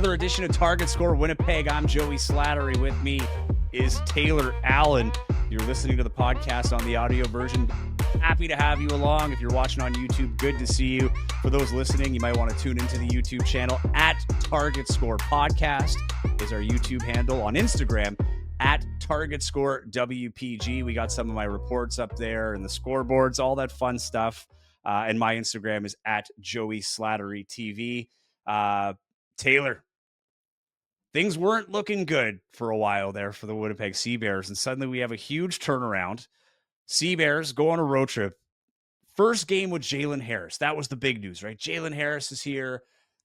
another edition of Target Score Winnipeg. I'm Joey Slattery. With me is Taylor Allen. You're listening to the podcast on the audio version. Happy to have you along. If you're watching on YouTube, good to see you. For those listening, you might want to tune into the YouTube channel at Target Score Podcast is our YouTube handle. On Instagram at Target Score WPG. We got some of my reports up there and the scoreboards, all that fun stuff. And my Instagram is at Joey Slattery TV. Taylor, things weren't looking good for a while there for the Winnipeg Sea Bears, and suddenly we have a huge turnaround. Sea Bears go on a road trip. First game with Jalen Harris. That was the big news, right? Jalen Harris is here.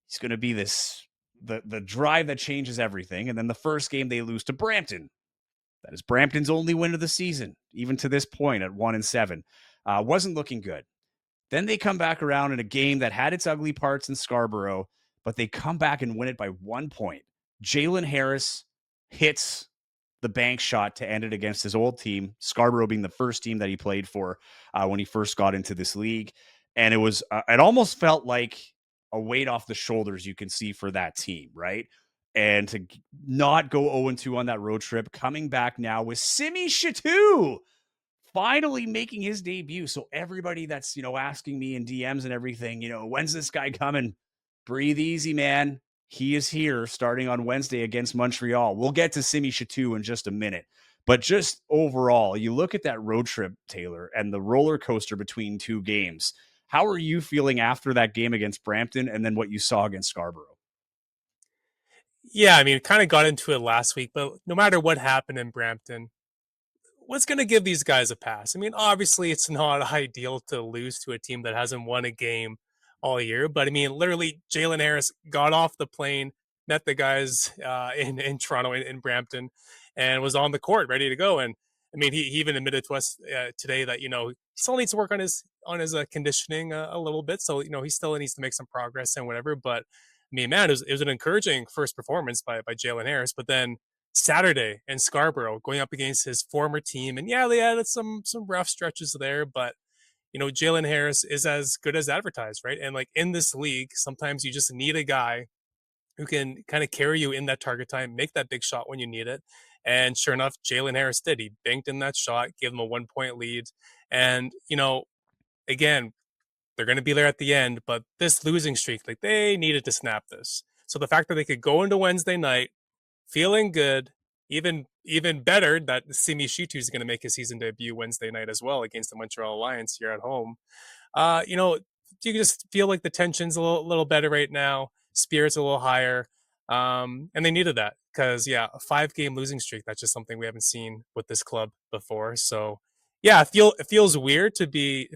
He's going to be the drive that changes everything. And then the first game they lose to Brampton. That is Brampton's only win of the season, even to this point at 1-7. Wasn't looking good. Then they come back around in a game that had its ugly parts in Scarborough, but they come back and win it by 1 point. Jalen Harris hits the bank shot to end it against his old team, Scarborough being the first team that he played for when he first got into this league. And it almost felt like a weight off the shoulders you can see for that team, right? And to not go 0-2 on that road trip, coming back now with Simi Shittu finally making his debut. So everybody that's, asking me in DMs and everything, when's this guy coming? Breathe easy, man. He is here starting on Wednesday against Montreal. We'll get to Simi Shittu in just a minute. But just overall, you look at that road trip, Taylor, and the roller coaster between two games. How are you feeling after that game against Brampton and then what you saw against Scarborough? Yeah, kind of got into it last week, but no matter what happened in Brampton, what's going to give these guys a pass? Obviously, it's not ideal to lose to a team that hasn't won a game all year, but literally, Jalen Harris got off the plane, met the guys in Toronto, in Brampton, and was on the court ready to go. And he even admitted to us today that he still needs to work on his conditioning a little bit, so he still needs to make some progress and whatever. But man, it was an encouraging first performance by Jalen Harris. But then Saturday in Scarborough, going up against his former team, and yeah, they added some rough stretches there, but Jalen Harris is as good as advertised, right? And like in this league, sometimes you just need a guy who can kind of carry you in that target time, make that big shot when you need it. And sure enough, Jalen Harris did. He banked in that shot, gave them a 1 point lead. And, again, they're going to be there at the end, but this losing streak, like they needed to snap this. So the fact that they could go into Wednesday night feeling good, even better that Simi Shittu is going to make his season debut Wednesday night as well against the Montreal Alliance here at home. You can just feel like the tension's a little better right now. Spirits a little higher. And they needed that because, a 5-game losing streak, that's just something we haven't seen with this club before. So, yeah, it feels weird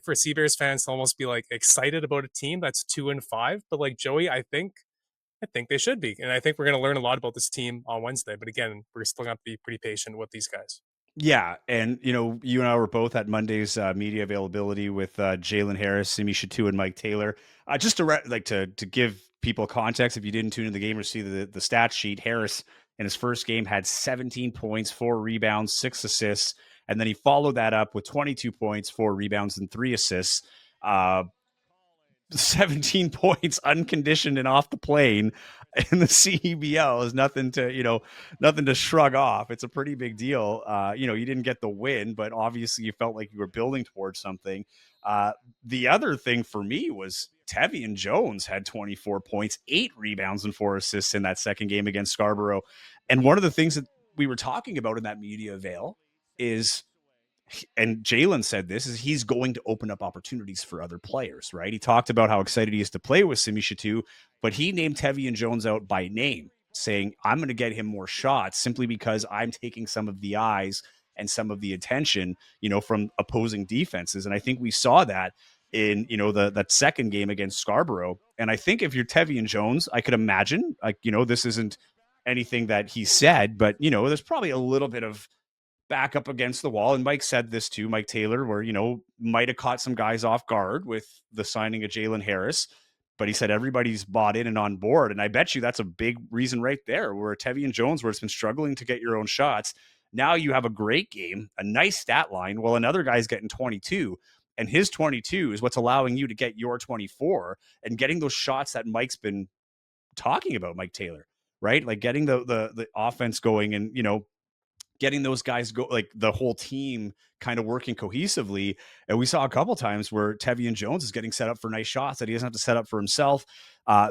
for Sea Bears fans to almost be like excited about a team that's 2-5. But like Joey, I think they should be. And I think we're going to learn a lot about this team on Wednesday. But again, we're still going to have to be pretty patient with these guys. Yeah, and you and I were both at Monday's media availability with Jalen Harris, Simi Shittu, and Mike Taylor. Just to give people context, if you didn't tune in the game or see the stat sheet, Harris in his first game had 17 points, 4 rebounds, 6 assists, and then he followed that up with 22 points, 4 rebounds, and 3 assists. 17 points unconditioned and off the plane in the CEBL is nothing to shrug off. It's a pretty big deal. You didn't get the win, but obviously you felt like you were building towards something. The other thing for me was Tevian Jones had 24 points, 8 rebounds, and 4 assists in that second game against Scarborough. And one of the things that we were talking about in that media avail is, and Jalen said this, is he's going to open up opportunities for other players, right? He talked about how excited he is to play with Simi Shittu, but he named Tevian Jones out by name, saying, I'm going to get him more shots simply because I'm taking some of the eyes and some of the attention, from opposing defenses. And I think we saw that in, that second game against Scarborough. And I think if you're Tevian Jones, I could imagine, this isn't anything that he said, but, there's probably a little bit of back up against the wall. And Mike said this too, Mike Taylor, where, might have caught some guys off guard with the signing of Jalen Harris, but he said everybody's bought in and on board. And I bet you that's a big reason right there, where Tevian Jones, where it's been struggling to get your own shots. Now you have a great game, a nice stat line, while another guy's getting 22. And his 22 is what's allowing you to get your 24 and getting those shots that Mike's been talking about, Mike Taylor. right? Like getting the offense going and, getting those guys go, like the whole team kind of working cohesively. And we saw a couple times where Tevian Jones is getting set up for nice shots that he doesn't have to set up for himself.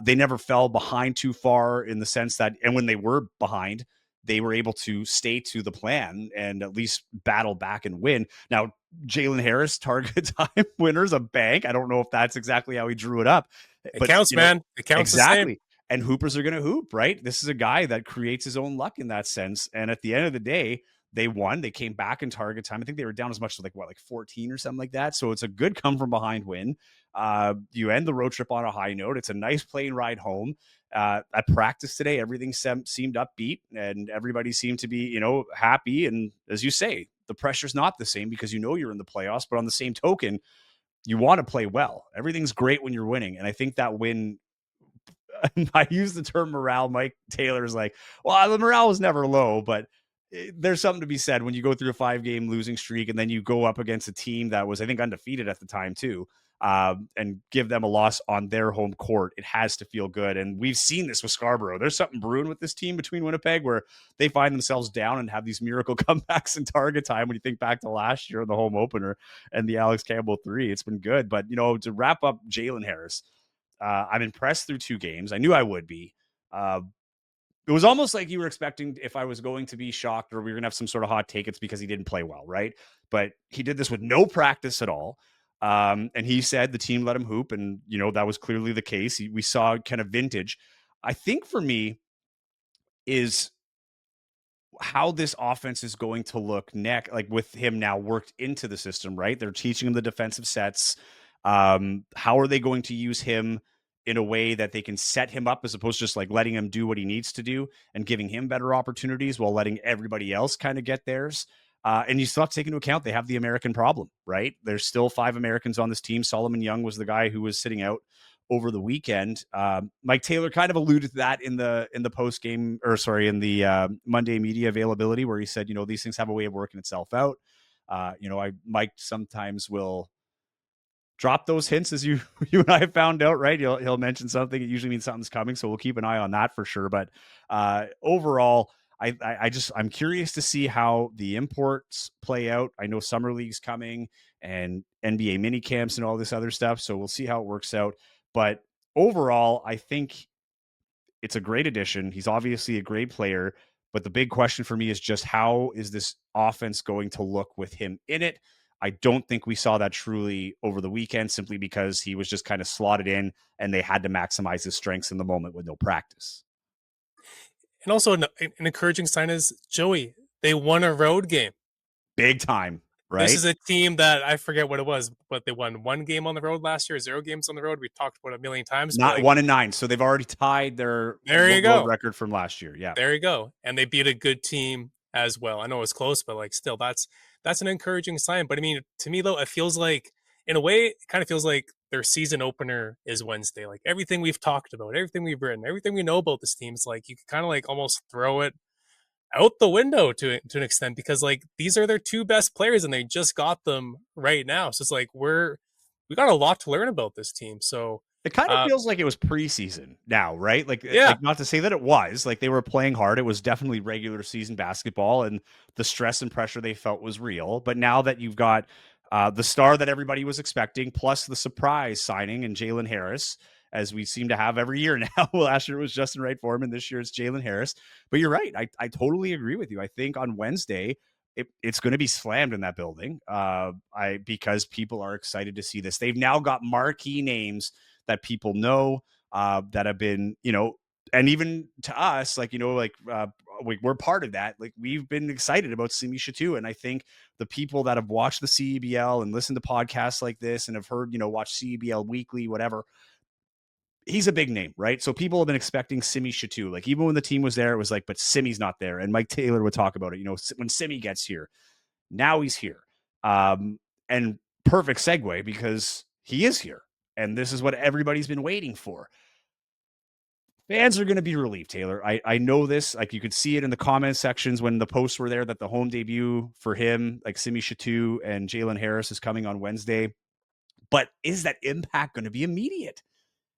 They never fell behind too far in the sense that, and when they were behind, they were able to stay to the plan and at least battle back and win. Now, Jalen Harris, target time winners a bank. I don't know if that's exactly how he drew it up, It but counts, man. It counts the same. exactly. And hoopers are going to hoop, right? This is a guy that creates his own luck in that sense. And at the end of the day, they won. They came back in target time. I think they were down as much as like 14 or something like that. So it's a good come from behind win. You end the road trip on a high note. It's a nice plane ride home. At practice today, everything seemed upbeat and everybody seemed to be, happy. And as you say, the pressure's not the same because you're in the playoffs, but on the same token, you want to play well. Everything's great when you're winning. And I think that win, I use the term morale. Mike Taylor's like, well, the morale was never low, but there's something to be said when you go through a 5-game losing streak and then you go up against a team that was, I think, undefeated at the time too, and give them a loss on their home court. It has to feel good. And we've seen this with Scarborough. There's something brewing with this team between Winnipeg where they find themselves down and have these miracle comebacks in target time. When you think back to last year, the home opener and the Alex Campbell 3, it's been good. But, to wrap up Jalen Harris, I'm impressed through 2 games. I knew I would be. It was almost like you were expecting if I was going to be shocked or we were going to have some sort of hot take, it's because he didn't play well, right? But he did this with no practice at all. And he said the team let him hoop. And, that was clearly the case. We saw kind of vintage. I think for me is how this offense is going to look next, like with him now worked into the system, right? They're teaching him the defensive sets. How are they going to use him in a way that they can set him up as opposed to just like letting him do what he needs to do and giving him better opportunities while letting everybody else kind of get theirs? And you still have to take into account they have the American problem, right? There's still 5 Americans on this team. Solomon Young was the guy who was sitting out over the weekend. Mike Taylor kind of alluded to that in the post game, or sorry, in the Monday media availability, where he said, these things have a way of working itself out. Mike sometimes will drop those hints, as you and I have found out, right? He'll mention something. It usually means something's coming, so we'll keep an eye on that for sure. But overall, I'm curious to see how the imports play out. I know summer league's coming and NBA mini camps and all this other stuff, so we'll see how it works out. But overall, I think it's a great addition. He's obviously a great player, but the big question for me is just how is this offense going to look with him in it? I don't think we saw that truly over the weekend simply because he was just kind of slotted in and they had to maximize his strengths in the moment with no practice. And also an encouraging sign is Joey. They won a road game. Big time, This right? is a team that I forget what it was, but they won 1 game on the road last year, 0 games on the road. We talked about it a million times, but Not like 1-9. So they've already tied their there you road go. record from last year. Yeah. There you go. And they beat a good team as well. I know it was close, but like still that's an encouraging sign. But I mean, to me though, it feels like in a way, it kind of feels like their season opener is Wednesday. Like everything we've talked about, everything we've written, everything we know about this team, it's like you can kind of like almost throw it out the window to an extent because like these are their 2 best players and they just got them right now. So it's like we got a lot to learn about this team. So It kind of uh feels like it was preseason now, right? Like, yeah, not to say that it was. Like they were playing hard. It was definitely regular season basketball, and the stress and pressure they felt was real. But now that you've got the star that everybody was expecting, plus the surprise signing and Jalen Harris, as we seem to have every year now. Last year it was Justin Wright Foreman. This year it's Jalen Harris. But you're right. I totally agree with you. I think on Wednesday it's going to be slammed in that building. Because people are excited to see this. They've now got marquee names that people know, that have been, and even to us, like, we're part of that. Like we've been excited about Simi Shittu. And I think the people that have watched the CEBL and listened to podcasts like this and have heard, watch CEBL weekly, whatever, he's a big name, right? So people have been expecting Simi Shittu. Like even when the team was there, it was like, but Simi's not there. And Mike Taylor would talk about it, when Simi gets here, now he's here. And perfect segue because he is here. And this is what everybody's been waiting for. Fans are going to be relieved, Taylor. I know this. Like you could see it in the comment sections when the posts were there that the home debut for him, like Simi Shittu and Jalen Harris, is coming on Wednesday. But is that impact going to be immediate?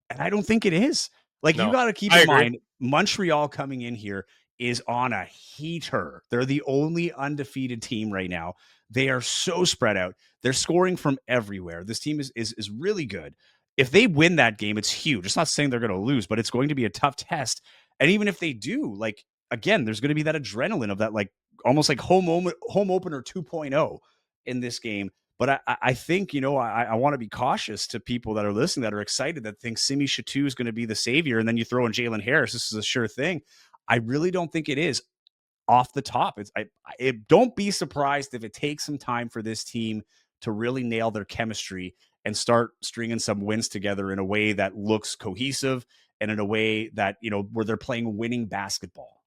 And I don't think it is. Like, you No, got to keep I in agree. mind, Montreal coming in here is on a heater. They're the only undefeated team right now. They are so spread out. They're scoring from everywhere. This team is really good. If they win that game, it's huge. It's not saying they're going to lose, but it's going to be a tough test. And even if they do, like, again, there's going to be that adrenaline of that, like, almost like home opener 2.0 in this game. But I think, I want to be cautious to people that are listening that are excited that think Simi Shittu is going to be the savior. And then you throw in Jalen Harris. This is a sure thing. I really don't think it is off the top. Don't be surprised if it takes some time for this team to really nail their chemistry and start stringing some wins together in a way that looks cohesive and in a way that, where they're playing winning basketball.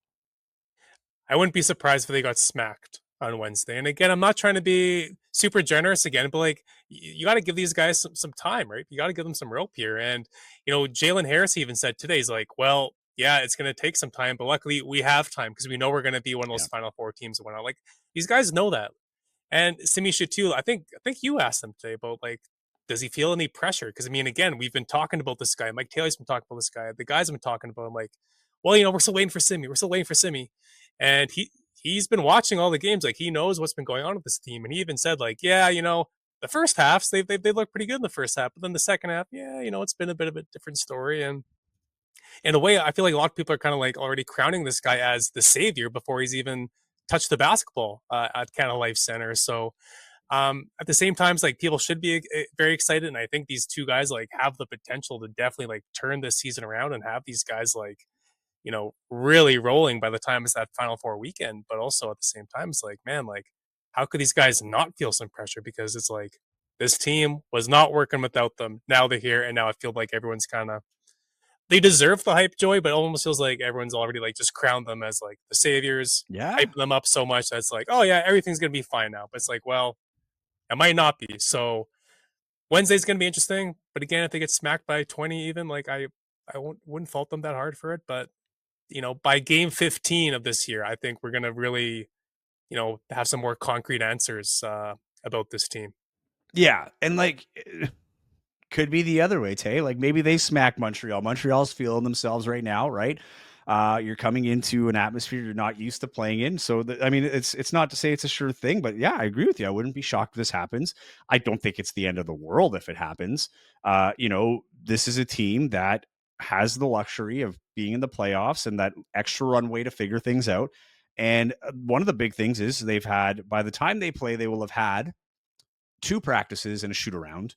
I wouldn't be surprised if they got smacked on Wednesday. And again, I'm not trying to be super generous again, but like you got to give these guys some time, right? You got to give them some rope here. And Jalen Harris even said today, he's like, well, yeah, it's going to take some time, but luckily we have time because we know we're going to be one of Yeah. those Final Four teams and whatnot. Like these guys know that. And Simi Shittu, I think you asked him today about like, does he feel any pressure? Because I mean, again, we've been talking about this guy. Mike Taylor's been talking about this guy. The guys have been talking about him. Like, well, we're still waiting for Simi. We're still waiting for Simi, and he's been watching all the games. Like he knows what's been going on with this team, and he even said like, yeah, the first halves they look pretty good in the first half, but then the second half, yeah, it's been a bit of a different story. And in a way, I feel like a lot of people are kind of like already crowning this guy as the savior before he's even touched the basketball at Canada Life Center. So at the same time, it's like people should be very excited, and I think these two guys like have the potential to definitely like turn this season around and have these guys like really rolling by the time it's that Final Four weekend. But also at the same time, it's like, man, like how could these guys not feel some pressure? Because it's like this team was not working without them. Now they're here, and now I feel like everyone's kind of they deserve the hype, Joy, but it almost feels like everyone's already like just crowned them as like the saviors, Yeah. hyping them up so much that's like, oh yeah, everything's gonna be fine now. But it's like, well, it might not be. So Wednesday's going to be interesting. But again, if they get smacked by 20, even like I wouldn't fault them that hard for it. But by game 15 of this year, I think we're going to really have some more concrete answers about this team. Yeah. And like, could be the other way, Tay. Like, maybe they smack Montreal. Montreal's feeling themselves right now, right? You're coming into an atmosphere you're not used to playing in. So, I mean, it's not to say it's a sure thing, but yeah, I agree with you. I wouldn't be shocked if this happens. I don't think it's the end of the world if it happens. This is a team that has the luxury of being in the playoffs and that extra runway to figure things out. And one of the big things is by the time they play, they will have had 2 practices and a shoot around.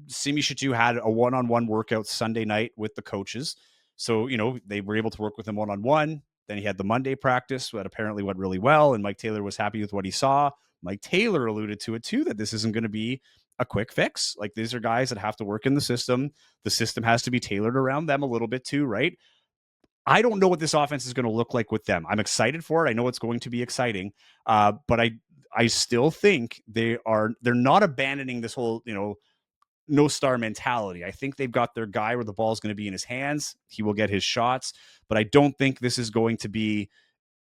Simi Shittu had a one-on-one workout Sunday night with the coaches. So, they were able to work with him one-on-one. Then he had the Monday practice that apparently went really well. And Mike Taylor was happy with what he saw. Mike Taylor alluded to it too, that this isn't going to be a quick fix. Like, these are guys that have to work in the system. The system has to be tailored around them a little bit too, right? I don't know what this offense is going to look like with them. I'm excited for it. I know it's going to be exciting. But I still think they're not abandoning this whole, no star mentality. I think they've got their guy where the ball is going to be in his hands. He will get his shots, but I don't think this is going to be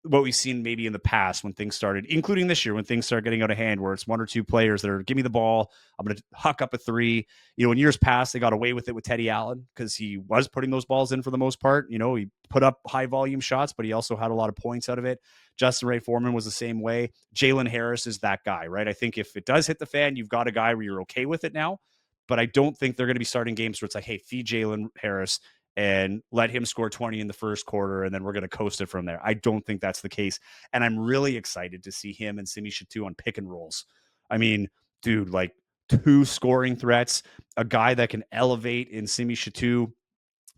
what we've seen maybe in the past when things started, including this year when things start getting out of hand, where it's 1 or 2 players that are, give me the ball, I'm going to huck up a three. In years past, they got away with it with Teddy Allen because he was putting those balls in for the most part. He put up high volume shots, but he also had a lot of points out of it. Justin Ray Foreman was the same way. Jalen Harris is that guy, right? I think if it does hit the fan, you've got a guy where you're okay with it now. But I don't think they're going to be starting games where it's like, hey, feed Jalen Harris and let him score 20 in the first quarter, and then we're going to coast it from there. I don't think that's the case. And I'm really excited to see him and Simi Shittu on pick and rolls. I mean, dude, like 2 scoring threats, a guy that can elevate in Simi Shittu,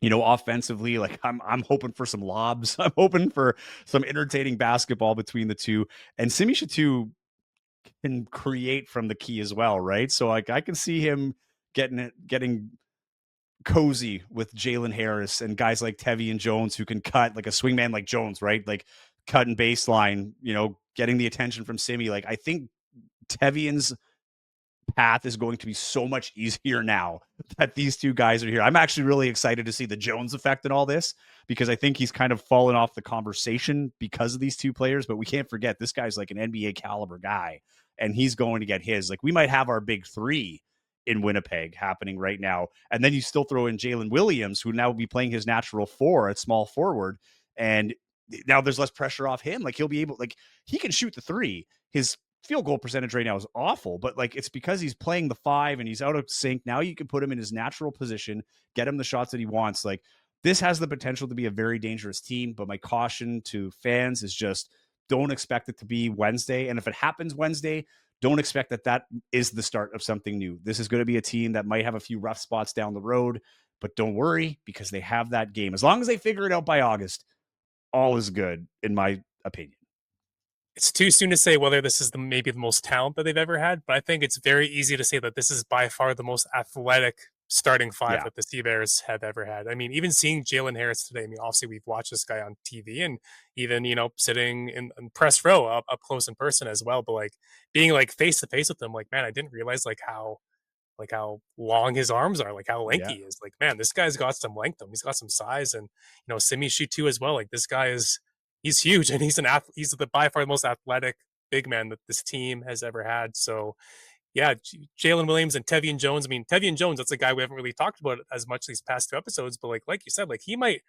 offensively. Like I'm hoping for some lobs. I'm hoping for some entertaining basketball between the two. And Simi Shittu can create from the key as well, right? So like I can see him getting cozy with Jalen Harris and guys like Tevi and Jones who can cut, like a swingman like Jones, right? Like cutting baseline, getting the attention from Simi. Like I think Tevian's path is going to be so much easier now that these two guys are here. I'm actually really excited to see the Jones effect in all this because I think he's kind of fallen off the conversation because of these 2 players, but we can't forget this guy's like an NBA caliber guy and he's going to get his. Like we might have our big 3 in Winnipeg happening right now. And then you still throw in Jalen Williams, who now will be playing his natural 4 at small forward. And now there's less pressure off him. Like he'll be able, like he can shoot the 3. His field goal percentage right now is awful, but like it's because he's playing the 5 and he's out of sync. Now you can put him in his natural position, get him the shots that he wants. Like this has the potential to be a very dangerous team, but my caution to fans is just don't expect it to be Wednesday. And if it happens Wednesday, don't expect that is the start of something new. This is going to be a team that might have a few rough spots down the road, but don't worry because they have that game. As long as they figure it out by August, all is good, in my opinion. It's too soon to say whether this is maybe the most talent that they've ever had, but I think it's very easy to say that this is by far the most athletic starting 5 that the Sea Bears have ever had. I mean, even seeing Jalen Harris today, I mean, obviously we've watched this guy on TV and even, sitting in press row up close in person as well, but like being like face to face with him, like, man, I didn't realize how long his arms are, like how lanky he is. Like, man, this guy's got some length to him. He's got some size, and Simi Shittu as well. Like this guy he's huge, and he's he's by far the most athletic big man that this team has ever had. So yeah, Jalen Williams and Tevian Jones. I mean, Tevian Jones, that's a guy we haven't really talked about as much these past 2 episodes, but like you said, like he might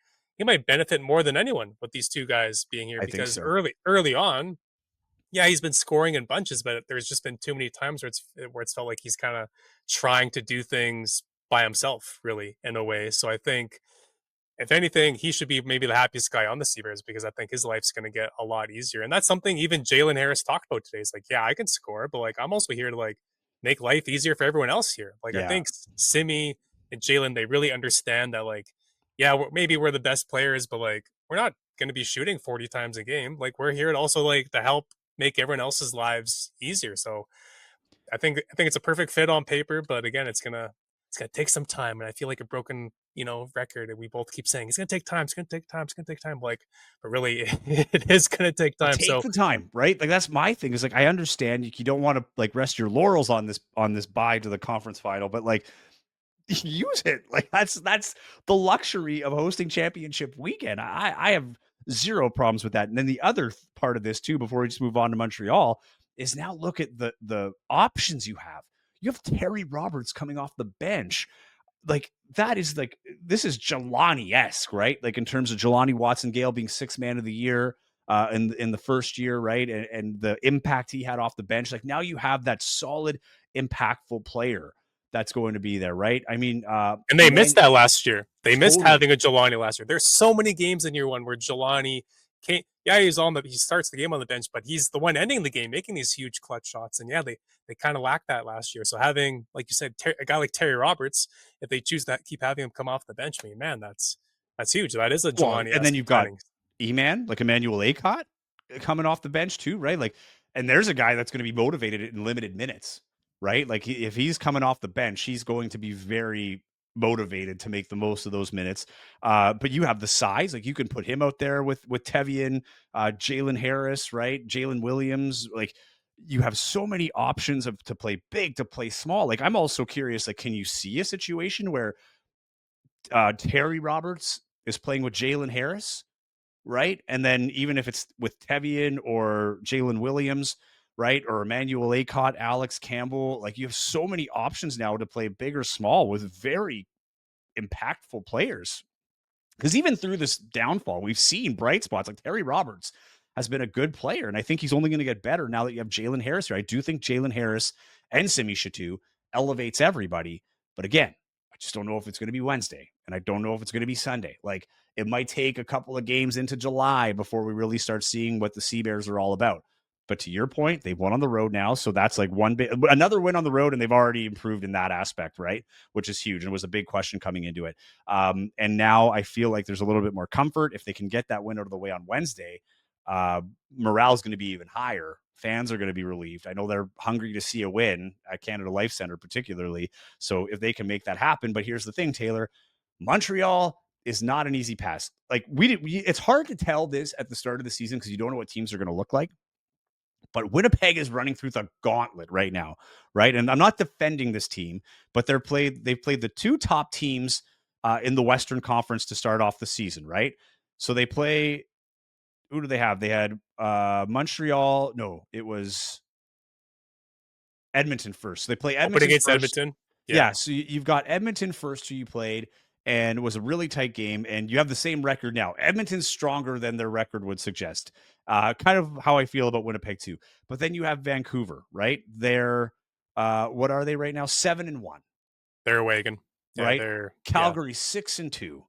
benefit more than anyone with these 2 guys being here I think because so. early on, yeah, he's been scoring in bunches, but there's just been too many times where it's felt like he's kind of trying to do things by himself, really, in a way. So I think if anything, he should be maybe the happiest guy on the Sea Bears because I think his life's going to get a lot easier. And that's something even Jalen Harris talked about today. It's like, yeah, I can score, but like I'm also here to like make life easier for everyone else here. Like I think Simi and Jalen, they really understand that like, yeah, maybe we're the best players, but like we're not going to be shooting 40 times a game. Like we're here to also like to help make everyone else's lives easier. So I think it's a perfect fit on paper, but again, it's gonna take some time. And I feel like a broken record. And we both keep saying it's gonna take time. It's gonna take time. It's gonna take time. Like, but really, it is gonna take time. Take the time, right? Like that's my thing. Is like I understand you don't want to like rest your laurels on this bye to the conference final, but like use it. Like that's the luxury of hosting championship weekend. I have zero problems with that. And then the other part of this too, before we just move on to Montreal, is now look at the options you have. You have Terry Roberts coming off the bench. Like that is like this is Jelani-esque, right? Like in terms of Jelani Watson-Gale being 6th man of the year in the first year, right? And the impact he had off the bench. Like now you have that solid, impactful player that's going to be there, right? I mean, and they missed that last year. They missed totally. having a Jelani last year. There's so many games in year 1 where Jelani can't. Yeah, he starts the game on the bench, but he's the one ending the game, making these huge clutch shots. And yeah, they kind of lacked that last year. So having, like you said, a guy like Terry Roberts, if they choose to keep having him come off the bench, I mean, man, that's huge. That is a Well, and then Jelani-esque you've got signing. E-Man, like Emmanuel Acott coming off the bench too, right? Like, and there's a guy that's going to be motivated in limited minutes, right? Like if he's coming off the bench, he's going to be very motivated to make the most of those minutes. But you have the size, like you can put him out there with Tevian, Jalen Harris, right? Jalen Williams, like you have so many options to play big, to play small. Like I'm also curious, like, can you see a situation where Terry Roberts is playing with Jalen Harris, right? And then even if it's with Tevian or Jalen Williams, right, or Emmanuel Acott, Alex Campbell, like you have so many options now to play big or small with very impactful players. Because even through this downfall, we've seen bright spots. Like Terry Roberts has been a good player, and I think he's only going to get better now that you have Jalen Harris here. I do think Jalen Harris and Simi Shittu elevates everybody. But again, I just don't know if it's going to be Wednesday, and I don't know if it's going to be Sunday. Like it might take a couple of games into July before we really start seeing what the Sea Bears are all about. But to your point, they've won on the road now, so that's like another win on the road, and they've already improved in that aspect, right? Which is huge, and it was a big question coming into it. And now I feel like there's a little bit more comfort if they can get that win out of the way on Wednesday. Morale is going to be even higher. Fans are going to be relieved. I know they're hungry to see a win at Canada Life Center, particularly. So if they can make that happen, but here's the thing, Taylor, Montreal is not an easy pass. Like it's hard to tell this at the start of the season because you don't know what teams are going to look like. But Winnipeg is running through the gauntlet right now, right? And I'm not defending this team, but they've played the 2 top teams in the Western Conference to start off the season, right? So they play. Who do they have? They had Montreal. No, it was Edmonton first. So they play Edmonton against first. Edmonton. Yeah, so you've got Edmonton first, who you played, and it was a really tight game, and you have the same record now. Edmonton's stronger than their record would suggest. Kind of how I feel about Winnipeg too. But then you have Vancouver, right? They're what are they right now? 7-1, They're a wagon. Yeah, right? they're Calgary 6-2.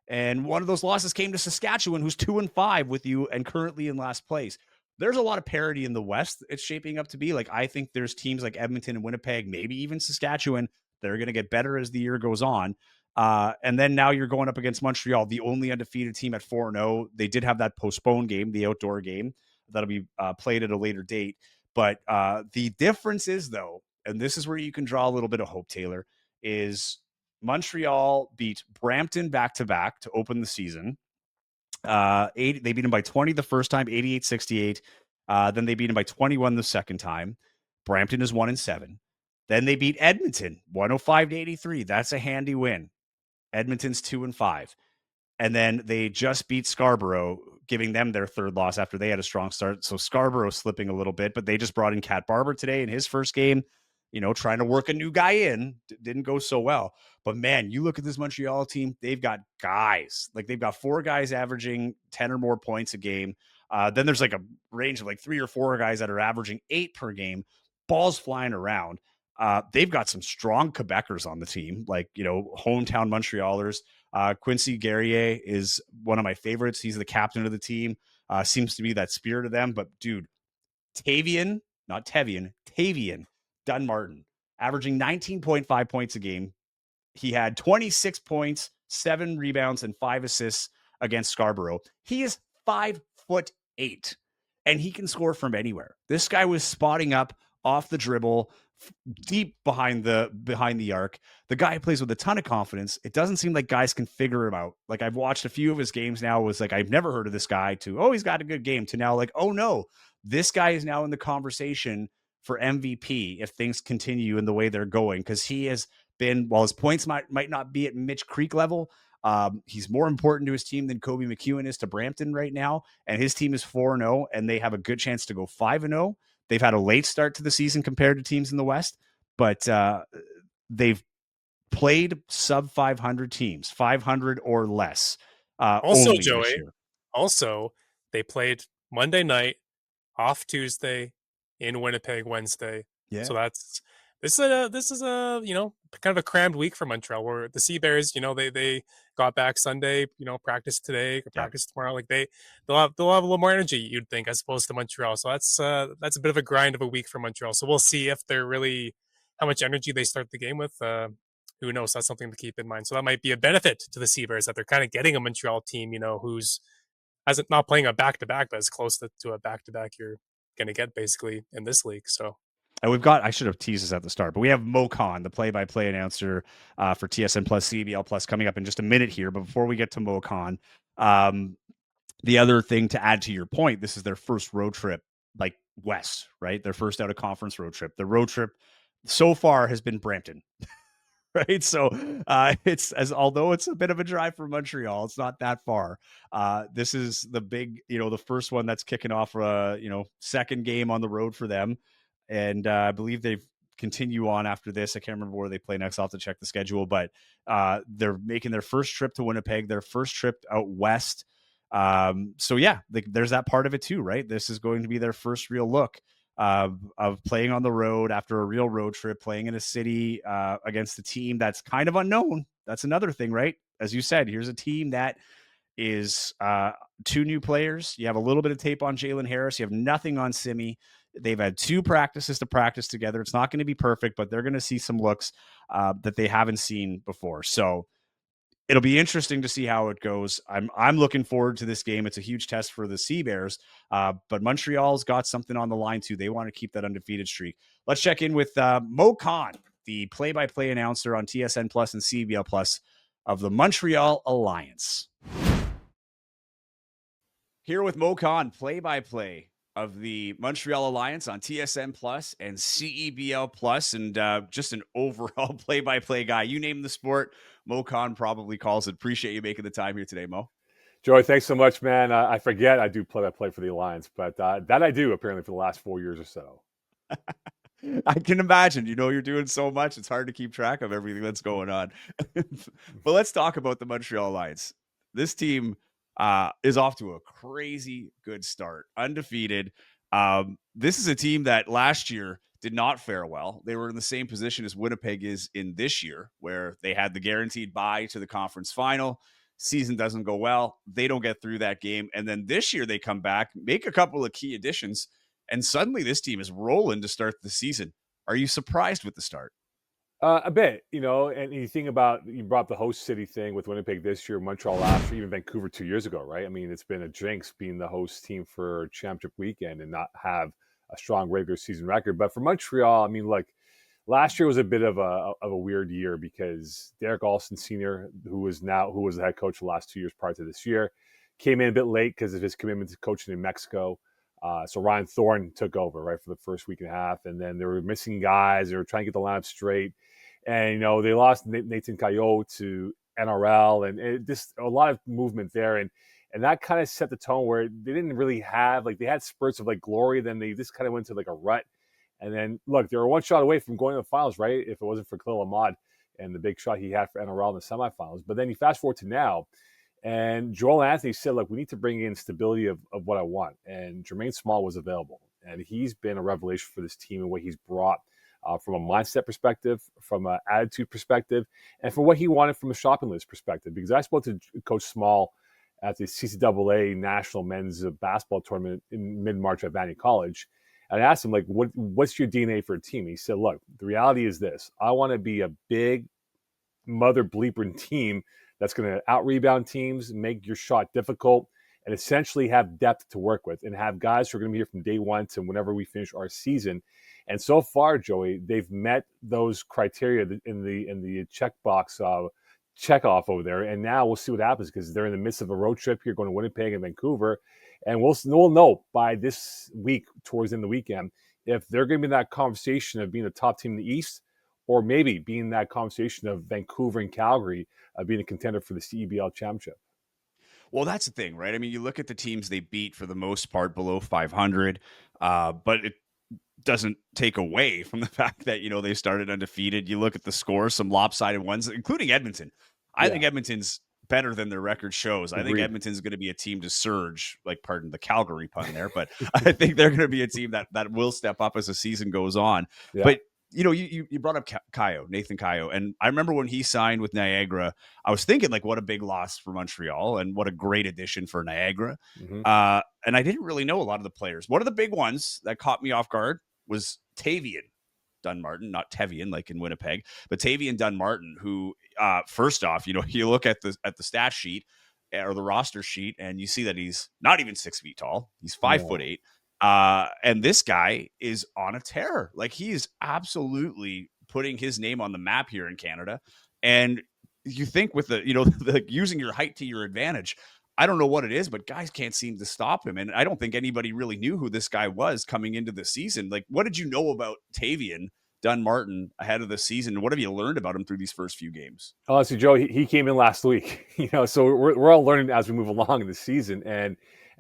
And one of those losses came to Saskatchewan, who's 2-5 with you and currently in last place. There's a lot of parity in the West. It's shaping up to be like, I think there's teams like Edmonton and Winnipeg, maybe even Saskatchewan, that are going to get better as the year goes on. And then now you're going up against Montreal, the only undefeated team at 4-0. They did have that postponed game, the outdoor game, that'll be played at a later date. But the difference is, though, and this is where you can draw a little bit of hope, Taylor, is Montreal beat Brampton back-to-back to open the season. They beat them by 20 the first time, 88-68. Then they beat them by 21 the second time. Brampton is 1-7. Then they beat Edmonton 105-83. That's a handy win. Edmonton's 2-5. And then they just beat Scarborough, giving them their third loss after they had a strong start. So Scarborough slipping a little bit, but they just brought in Cat Barber today in his first game, trying to work a new guy in. Didn't go so well. But man, you look at this Montreal team, they've got guys. Like they've got 4 guys averaging 10 or more points a game. Then there's like a range of like 3 or 4 guys that are averaging 8 per game, balls flying around. They've got some strong Quebecers on the team, like, hometown Montrealers. Quincy Guerrier is one of my favorites. He's the captain of the team. Seems to be that spirit of them. But dude, Tavian Dunmartin, averaging 19.5 points a game. He had 26 points, 7 rebounds, and 5 assists against Scarborough. He is 5'8", and he can score from anywhere. This guy was spotting up off the dribble, deep behind the arc. The guy plays with a ton of confidence. It doesn't seem like guys can figure him out. Like I've watched a few of his games now. Was like, I've never heard of this guy, to, oh, he's got a good game, to now like, oh no, this guy is now in the conversation for MVP if things continue in the way they're going. Because he has been, while his points might not be at Mitch Creek level, he's more important to his team than Kobe McEwen is to Brampton right now. And his team is 4-0, and they have a good chance to go 5-0. They've had a late start to the season compared to teams in the West, but they've played sub 500 teams, 500 or less. Also, only Joey, this year. Also, they played Monday night, off Tuesday, in Winnipeg Wednesday. Yeah. So this is a kind of a crammed week for Montreal, where the Sea Bears, they got back Sunday, practice today, practice tomorrow. Like they'll have a little more energy, you'd think, as opposed to Montreal. So that's a bit of a grind of a week for Montreal. So we'll see if they're really how much energy they start the game with. Who knows? That's something to keep in mind. So that might be a benefit to the Sea Bears, that they're kind of getting a Montreal team, who's hasn't not playing a back-to-back, but as close to a back-to-back you're going to get basically in this league. So. And I should have teased this at the start, but we have Moe Khan, the play-by-play announcer for TSN Plus, CEBL Plus, coming up in just a minute here. But before we get to Moe Khan, the other thing to add to your point, this is their first road trip, like West, right? Their first out of conference road trip. The road trip so far has been Brampton. Right. So although it's a bit of a drive from Montreal, it's not that far. This is the big, the first one that's kicking off, second game on the road for them. And I believe they continue on after this. I can't remember where they play next. I'll have to check the schedule, but they're making their first trip to Winnipeg, their first trip out West. So yeah, there's that part of it too, right? This is going to be their first real look of playing on the road after a real road trip, playing in a city against a team that's kind of unknown. That's another thing, right? As you said, here's a team that is 2 new players. You have a little bit of tape on Jalen Harris. You have nothing on Simi. They've had 2 practices to practice together. It's not going to be perfect, but they're going to see some looks that they haven't seen before. So it'll be interesting to see how it goes. I'm looking forward to this game. It's a huge test for the Sea Bears, but Montreal's got something on the line too. They want to keep that undefeated streak. Let's check in with Moe Khan, the play-by-play announcer on TSN Plus and CEBL Plus of the Montreal Alliance. Here with Moe Khan, play-by-play of the Montreal Alliance on TSN Plus and CEBL Plus, and just an overall play-by-play guy. You name the sport, Moe Khan probably calls it. Appreciate you making the time here today, Mo. Joey, thanks so much, man. I forget I do play-by-play for the Alliance, but that I do apparently for the last 4 years or so. I can imagine. You're doing so much. It's hard to keep track of everything that's going on. But let's talk about the Montreal Alliance. This team is off to a crazy good start, undefeated. This is a team that last year did not fare well. They were in the same position as Winnipeg is in this year, where they had the guaranteed bye to the conference final. Season doesn't go well. They don't get through that game. And then this year they come back, make a couple of key additions, and suddenly this team is rolling to start the season. Are you surprised with the start? A bit, and you think about, you brought up the host city thing with Winnipeg this year, Montreal last year, even Vancouver 2 years ago, right? I mean, it's been a jinx being the host team for championship weekend and not have a strong regular season record. But for Montreal, I mean, like last year was a bit of a weird year because Derek Alston Sr., who was the head coach the last 2 years prior to this year, came in a bit late because of his commitment to coaching in Mexico. So Ryan Thorne took over right for the first week and a half, and then they were missing guys. They were trying to get the lineup straight. And, they lost Nathan Caillot to NRL, and it just a lot of movement there. And that kind of set the tone where they didn't really have, like, they had spurts of, like, glory. Then they just kind of went to, like, a rut. And then, look, they were one shot away from going to the finals, right? If it wasn't for Khalil Ahmad and the big shot he had for NRL in the semifinals. But then you fast forward to now, and Joel Anthony said, look, we need to bring in stability of what I want. And Jermaine Small was available. And he's been a revelation for this team and what he's brought from a mindset perspective, from an attitude perspective, and for what he wanted from a shopping list perspective. Because I spoke to Coach Small at the CCAA National Men's Basketball Tournament in mid-March at Vanier College. And I asked him, like, what's your DNA for a team? He said, look, the reality is this. I want to be a big mother bleeping team that's going to out-rebound teams, make your shot difficult, and essentially have depth to work with and have guys who are going to be here from day one to whenever we finish our season. And so far, Joey, they've met those criteria in the checkbox checkoff over there. And now we'll see what happens because they're in the midst of a road trip here going to Winnipeg and Vancouver. And we'll know by this week, towards the end of the weekend, if they're going to be in that conversation of being a top team in the East, or maybe being in that conversation of Vancouver and Calgary being a contender for the CEBL championship. Well, that's the thing, right? I mean, you look at the teams they beat for the most part below 500, but it doesn't take away from the fact that, they started undefeated. You look at the scores, some lopsided ones, including Edmonton. I think Edmonton's better than their record shows. Agreed. I think Edmonton's going to be a team to surge, like, pardon the Calgary pun there, but I think they're going to be a team that will step up as the season goes on. Yeah. But you brought up Nathan Caillot, and I remember when he signed with Niagara, I was thinking, like, what a big loss for Montreal and what a great addition for Niagara. Mm-hmm. And I didn't really know a lot of the players. One of the big ones that caught me off guard was Tavian Dunmartin, not Tevian like in Winnipeg, but Tavian Dunmartin, who first off, you look at the stat sheet or the roster sheet, and you see that he's not even 6 feet tall. He's 5'8". And this guy is on a tear. Like, he is absolutely putting his name on the map here in Canada. And you think with the using your height to your advantage, I don't know what it is, but guys can't seem to stop him. And I don't think anybody really knew who this guy was coming into the season. Like, what did you know about Tavian Dunmartin ahead of the season? What have you learned about him through these first few games? Honestly, Joe, he came in last week, so we're all learning as we move along in the season. And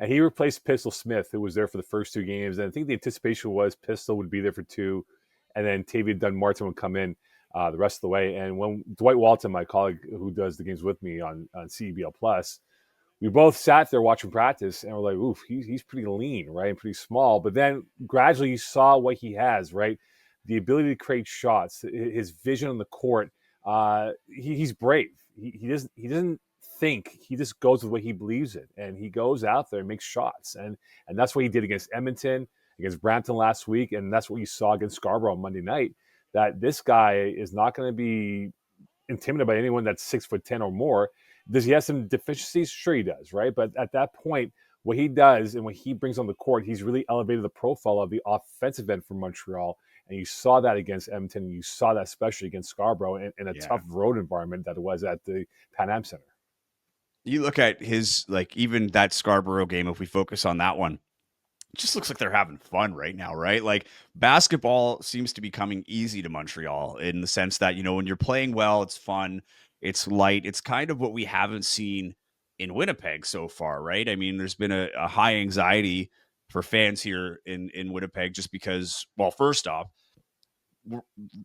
he replaced Pistol Smith, who was there for the first 2 games. And I think the anticipation was Pistol would be there for 2, and then Tavian Dunmartin would come in the rest of the way. And when Dwight Walton, my colleague who does the games with me on CEBL Plus, we both sat there watching practice, and we're like, oof, he's pretty lean, right, and pretty small. But then gradually you saw what he has, right? The ability to create shots, his vision on the court. He's brave. He doesn't think. He just goes with what he believes in, and he goes out there and makes shots. And that's what he did against Edmonton, against Brampton last week, and that's what you saw against Scarborough on Monday night, that this guy is not going to be intimidated by anyone that's 6'10" or more. Does he have some deficiencies? Sure he does, right? But at that point, what he does and what he brings on the court, he's really elevated the profile of the offensive end for Montreal. And you saw that against Edmonton, and you saw that especially against Scarborough in a tough road environment that it was at the Pan Am Center. You look at his, like, even that Scarborough game, if we focus on that one, it just looks like they're having fun right now, right? Like, basketball seems to be coming easy to Montreal in the sense that, when you're playing well, it's fun, it's light. It's kind of what we haven't seen in Winnipeg so far, right? I mean, there's been a high anxiety for fans here in Winnipeg just because, well, first off,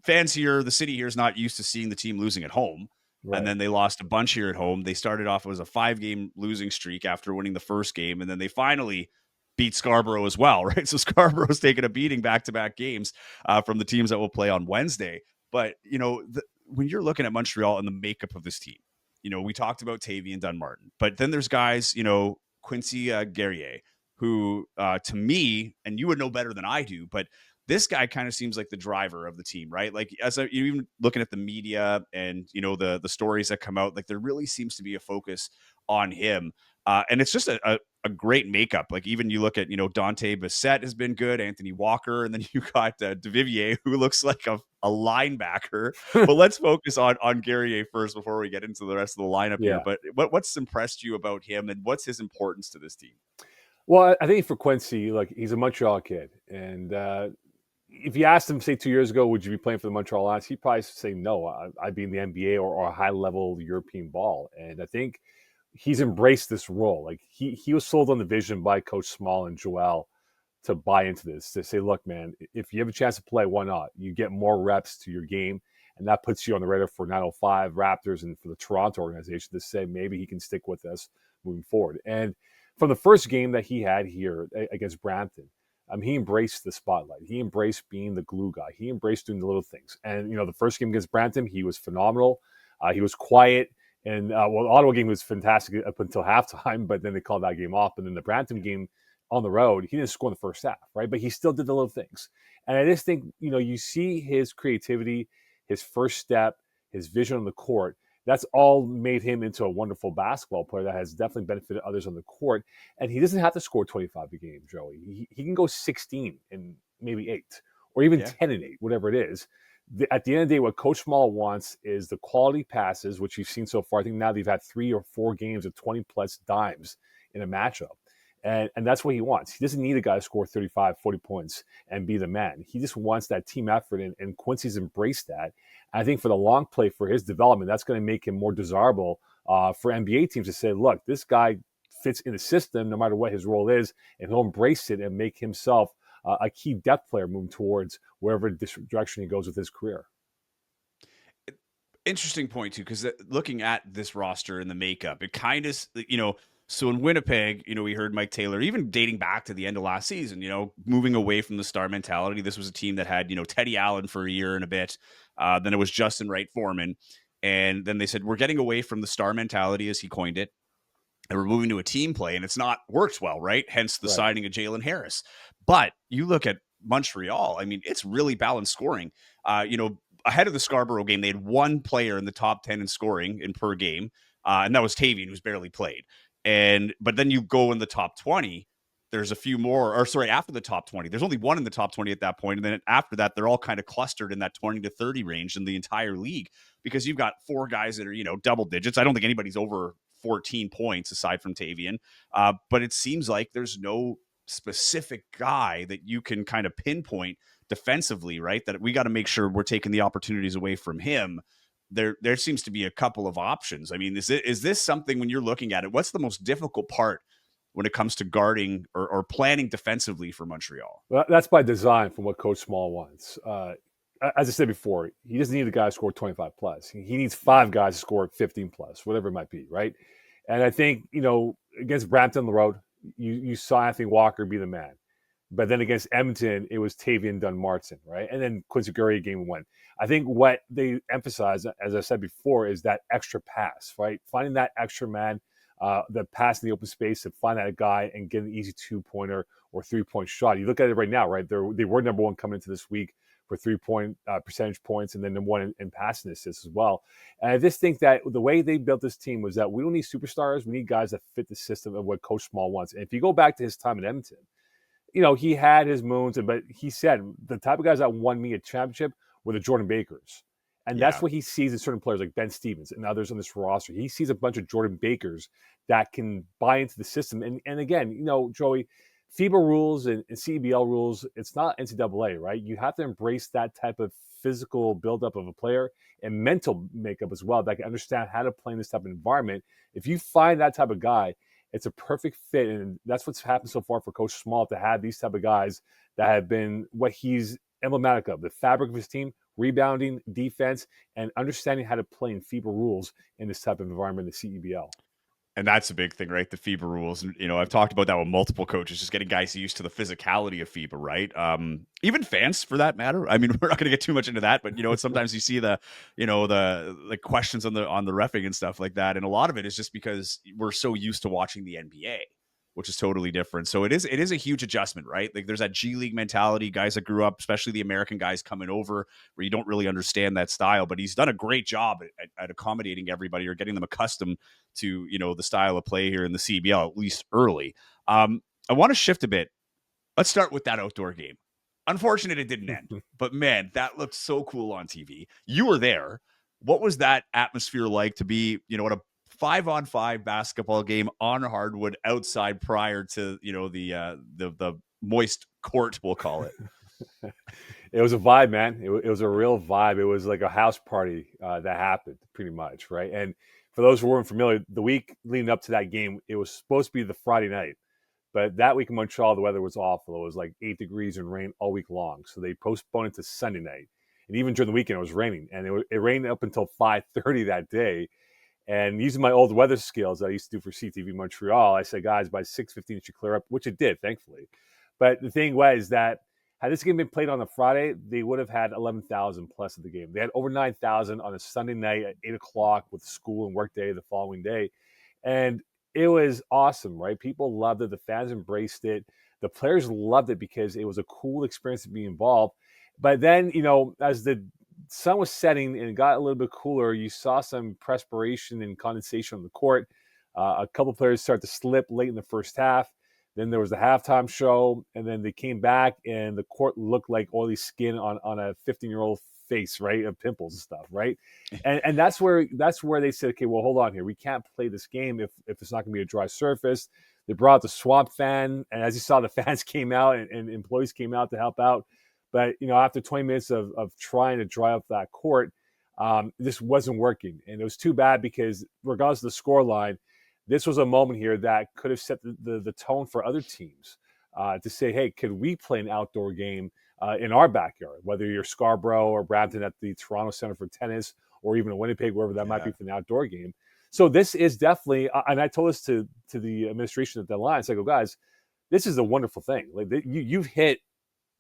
fans here, the city here is not used to seeing the team losing at home. Right. And then they lost a bunch here at home. They started off, it was a 5-game losing streak after winning the first game. And then they finally beat Scarborough as well, right? So Scarborough's taken a beating back-to-back games from the teams that will play on Wednesday. But, when you're looking at Montreal and the makeup of this team, we talked about Tavian Dunmartin, but then there's guys, Quincy Guerrier, who to me, and you would know better than I do, but this guy kind of seems like the driver of the team, right? Like you even looking at the media and the stories that come out, like there really seems to be a focus on him, and it's just a great makeup. Like even you look at Dante Bissett has been good, Anthony Walker, and then you got Duvivier, who looks like a linebacker. But let's focus on Guerrier first before we get into the rest of the lineup here. But what's impressed you about him, and what's his importance to this team? Well, I think for Quincy, like he's a Montreal kid, and if you asked him, say 2 years ago, would you be playing for the Montreal Alliance? He'd probably say no. I'd be in the NBA or a high-level European ball. And I think he's embraced this role. Like he was sold on the vision by Coach Small and Joel to buy into this, to say, look, man, if you have a chance to play, why not? You get more reps to your game, and that puts you on the radar for 905 Raptors and for the Toronto organization to say maybe he can stick with us moving forward. And from the first game that he had here against Brampton, he embraced the spotlight. He embraced being the glue guy. He embraced doing the little things. And, the first game against Brampton, he was phenomenal. He was quiet. And, the Ottawa game was fantastic up until halftime, but then they called that game off. And then the Brampton game on the road, he didn't score in the first half, right? But he still did the little things. And I just think, you see his creativity, his first step, his vision on the court. That's all made him into a wonderful basketball player that has definitely benefited others on the court. And he doesn't have to score 25 a game, Joey. He can go 16 and maybe 8, or even 10 and 8, whatever it is. At the end of the day, what Coach Small wants is the quality passes, which you've seen so far. I think now they've had 3 or 4 games of 20-plus dimes in a matchup. And that's what he wants. He doesn't need a guy to score 35, 40 points and be the man. He just wants that team effort, and Quincy's embraced that. I think for the long play, for his development, that's going to make him more desirable for NBA teams to say, look, this guy fits in the system no matter what his role is, and he'll embrace it and make himself a key depth player moving towards wherever direction he goes with his career. Interesting point, too, because looking at this roster and the makeup, it kind of, so in Winnipeg, we heard Mike Taylor, even dating back to the end of last season, moving away from the star mentality. This was a team that had, Teddy Allen for a year and a bit. Then it was Justin Wright Foreman. And then they said, we're getting away from the star mentality, as he coined it, and we're moving to a team play. And it's not worked well, right? Hence the signing of Jalen Harris. But you look at Montreal, I mean, it's really balanced scoring. Ahead of the Scarborough game, they had one player in the top 10 in scoring in per game. And that was Tavian, who's barely played. But then you go in the top 20, there's a few more, after the top 20, there's only one in the top 20 at that point. And then after that, they're all kind of clustered in that 20 to 30 range in the entire league, because you've got 4 guys that are, double digits. I don't think anybody's over 14 points aside from Tavian. But it seems like there's no specific guy that you can kind of pinpoint defensively, right? That we got to make sure we're taking the opportunities away from him. There seems to be a couple of options. I mean, is this something, when you're looking at it, what's the most difficult part when it comes to guarding or planning defensively for Montreal? Well, that's by design from what Coach Small wants. As I said before, he doesn't need a guy to score 25 plus. He needs 5 guys to score 15 plus, whatever it might be, right? And I think, against Brampton on the road, you saw Anthony Walker be the man. But then against Edmonton, it was Tavian Dunmartin, right? And then Quincy Guerrier game 1. I think what they emphasize, as I said before, is that extra pass, right? Finding that extra man, the pass in the open space to find that guy and get an easy 2-pointer or 3-point shot. You look at it right now, right? They were number 1 coming into this week for 3-point percentage points, and then number 1 in passing assists as well. And I just think that the way they built this team was that we don't need superstars. We need guys that fit the system of what Coach Small wants. And if you go back to his time in Edmonton, he had his moons, but he said the type of guys that won me a championship were the Jordan Bakers. And that's what he sees in certain players like Ben Stevens and others on this roster. He sees a bunch of Jordan Bakers that can buy into the system. And again, Joey, FIBA rules and CEBL rules, it's not NCAA, right? You have to embrace that type of physical buildup of a player and mental makeup as well that can understand how to play in this type of environment. If you find that type of guy, it's a perfect fit, and that's what's happened so far for Coach Small, to have these type of guys that have been what he's emblematic of the fabric of his team, rebounding, defense, and understanding how to play in FIBA rules in this type of environment in the CEBL. And that's a big thing, right? The FIBA rules. And, I've talked about that with multiple coaches, just getting guys used to the physicality of FIBA, right? Even fans for that matter. I mean, we're not going to get too much into that, but sometimes you see the questions on the reffing and stuff like that. And a lot of it is just because we're so used to watching the NBA, which is totally different. So it is a huge adjustment, right? Like there's that G League mentality, guys that grew up, especially the American guys coming over, where you don't really understand that style. But he's done a great job at accommodating everybody or getting them accustomed to the style of play here in the CEBL, at least early. I want to shift a bit. Let's start with that outdoor game. Unfortunate it didn't end, but man, that looked so cool on TV. You were there. What was that atmosphere like to be, at a 5-on-5 basketball game on hardwood outside prior to the moist court, we'll call it? It was a vibe, man. It was a real vibe. It was like a house party that happened, pretty much, right? And for those who weren't familiar, the week leading up to that game, it was supposed to be the Friday night, but that week in Montreal, the weather was awful. It was like 8 degrees and rain all week long, so they postponed it to Sunday night. And even during the weekend, it was raining, and it rained up until 5:30 that day. And using my old weather skills that I used to do for CTV Montreal, I said, guys, by 6:15 it should clear up, which it did, thankfully. But the thing was that had this game been played on a Friday, they would have had 11,000 plus at the game. They had over 9,000 on a Sunday night at 8 o'clock with school and work day the following day. And it was awesome, right? People loved it. The fans embraced it. The players loved it because it was a cool experience to be involved. But then, as the sun was setting and it got a little bit cooler, you saw some perspiration and condensation on the court. A couple players started to slip late in the first half. Then there was the halftime show, and then they came back, and the court looked like oily skin on a 15-year-old face, right, of pimples and stuff, right? And that's where they said, okay, well, hold on here. We can't play this game if it's not going to be a dry surface. They brought out the swamp fan, and as you saw, the fans came out and employees came out to help out. But, after 20 minutes of trying to dry up that court, this wasn't working. And it was too bad because regardless of the score line, this was a moment here that could have set the tone for other teams to say, hey, could we play an outdoor game in our backyard, whether you're Scarborough or Brampton at the Toronto Center for tennis or even in Winnipeg, wherever that might be for an outdoor game. So this is definitely, and I told this to the administration at the Alliance, I go, guys, this is a wonderful thing. Like you've hit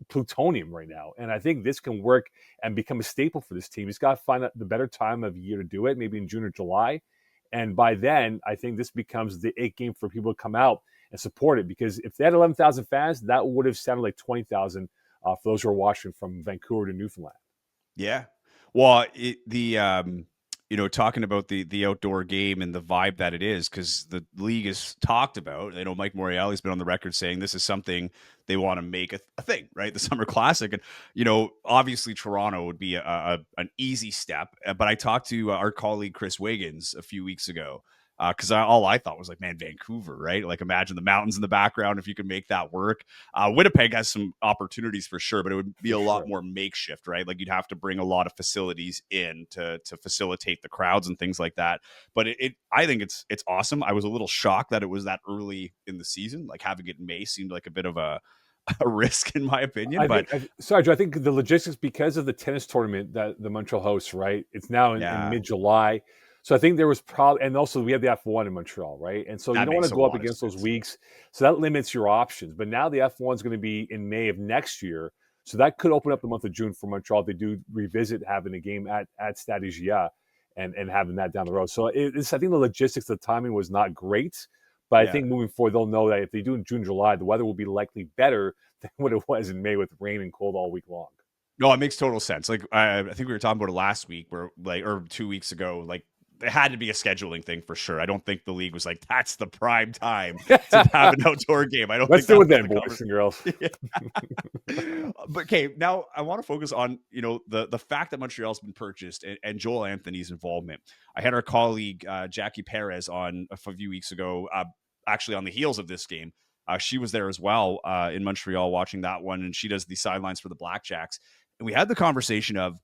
plutonium right now, and I think this can work and become a staple for this team. He's got to find the better time of year to do it, maybe in June or July. And by then, I think this becomes the 8 game for people to come out and support it. Because if they had 11,000 fans, that would have sounded like 20,000 for those who are watching from Vancouver to Newfoundland. Yeah. Well, talking about the outdoor game and the vibe that it is, because the league has talked about, I know Mike Morreale's been on the record saying this is something they want to make a thing, right? The Summer Classic. And, obviously Toronto would be an easy step. But I talked to our colleague Chris Wiggins a few weeks ago, because all I thought was like, man, Vancouver, right? Like imagine the mountains in the background if you could make that work. Winnipeg has some opportunities for sure, but it would be a lot more makeshift, right? Like you'd have to bring a lot of facilities in to facilitate the crowds and things like that. But I think it's awesome. I was a little shocked that it was that early in the season. Like having it in May seemed like a bit of a risk in my opinion. Sorry, Joe, I think the logistics, because of the tennis tournament that the Montreal hosts, right? It's now in mid-July. So I think there was probably, and also we have the F1 in Montreal, right? And so you don't want to go up against those weeks. So that limits your options. But now the F1 is going to be in May of next year. So that could open up the month of June for Montreal. They do revisit having a game at Stade Gia and having that down the road. So I think the logistics, the timing was not great. But I think moving forward, they'll know that if they do in June, July, the weather will be likely better than what it was in May with rain and cold all week long. No, it makes total sense. Like I think we were talking about it last week, or 2 weeks ago. Like it had to be a scheduling thing for sure. I don't think the league was like, that's the prime time to have an outdoor game. I don't. Let's do it then, boys and girls. But okay, now I want to focus on the fact that Montreal's been purchased and Joel Anthony's involvement. I had our colleague Jackie Perez on a few weeks ago, actually on the heels of this game. She was there as well in Montreal watching that one, and she does the sidelines for the Blackjacks. And we had the conversation of,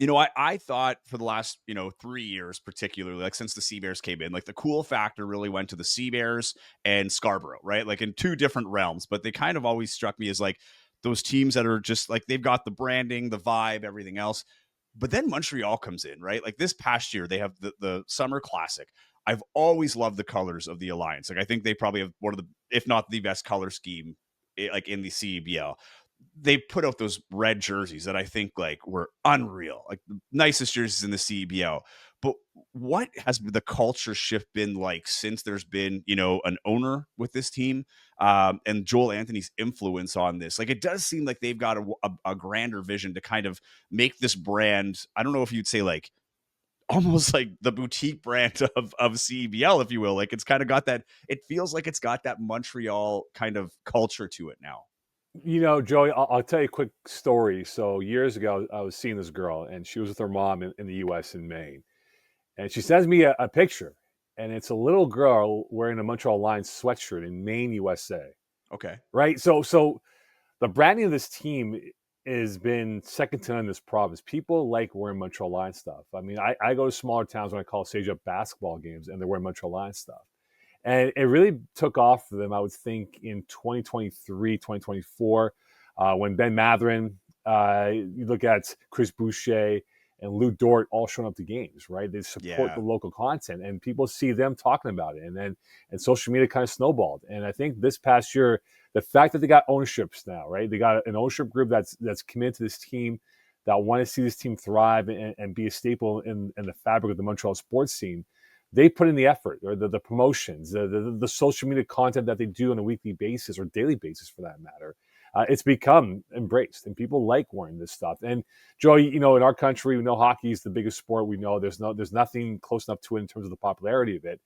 I thought for the last, 3 years, particularly like since the Sea Bears came in, like the cool factor really went to the Sea Bears and Scarborough, right? Like in two different realms, but they kind of always struck me as like those teams that are just like, they've got the branding, the vibe, everything else. But then Montreal comes in, right? Like this past year, they have the Summer Classic. I've always loved the colors of the Alliance. Like I think they probably have one of the, if not the best color scheme, like in the CEBL. They put out those red jerseys that I think like were unreal, like the nicest jerseys in the CEBL. But what has the culture shift been like since there's been, an owner with this team, and Joel Anthony's influence on this? Like, it does seem like they've got a grander vision to kind of make this brand. I don't know if you'd say like almost like the boutique brand of CEBL, if you will. Like, it's kind of got that. It feels like it's got that Montreal kind of culture to it now. Joey, I'll tell you a quick story. So years ago, I was seeing this girl, and she was with her mom in the U.S. in Maine. And she sends me a picture, and it's a little girl wearing a Montreal Alliance sweatshirt in Maine, USA. Okay. Right? So the branding of this team has been second to none in this province. People like wearing Montreal Alliance stuff. I mean, I go to smaller towns when I call Sage Up basketball games, and they're wearing Montreal Alliance stuff. And it really took off for them, I would think, in 2023, 2024, when Ben Matherin, you look at Chris Boucher and Lou Dort all showing up to games, right? They support the local content, and people see them talking about it. And social media kind of snowballed. And I think this past year, the fact that they got ownerships now, right? They got an ownership group that's committed to this team, that want to see this team thrive and be a staple in the fabric of the Montreal sports scene. They put in the effort, or the promotions, the social media content that they do on a weekly basis or daily basis, for that matter. It's become embraced, and people like wearing this stuff. And Joey, in our country, we know hockey is the biggest sport. We know there's nothing close enough to it in terms of the popularity of it.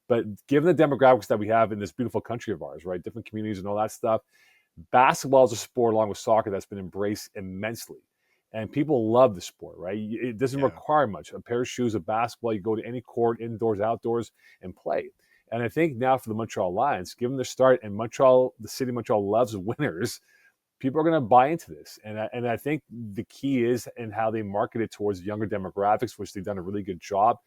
But given the demographics that we have in this beautiful country of ours, right, different communities and all that stuff, basketball is a sport along with soccer that's been embraced immensely. And people love the sport, right? It doesn't require much. A pair of shoes, a basketball, you go to any court, indoors, outdoors, and play. And I think now for the Montreal Alliance, given their start, and Montreal, the city of Montreal loves winners, people are going to buy into this. And I think the key is in how they market it towards younger demographics, which they've done a really good job.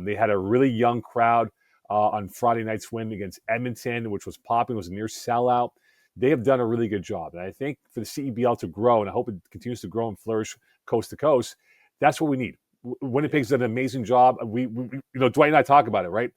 They had a really young crowd on Friday night's win against Edmonton, which was popping, was a near sellout. They have done a really good job. And I think for the CEBL to grow, and I hope it continues to grow and flourish coast to coast, that's what we need. Winnipeg's done an amazing job. We Dwight and I talk about it, right?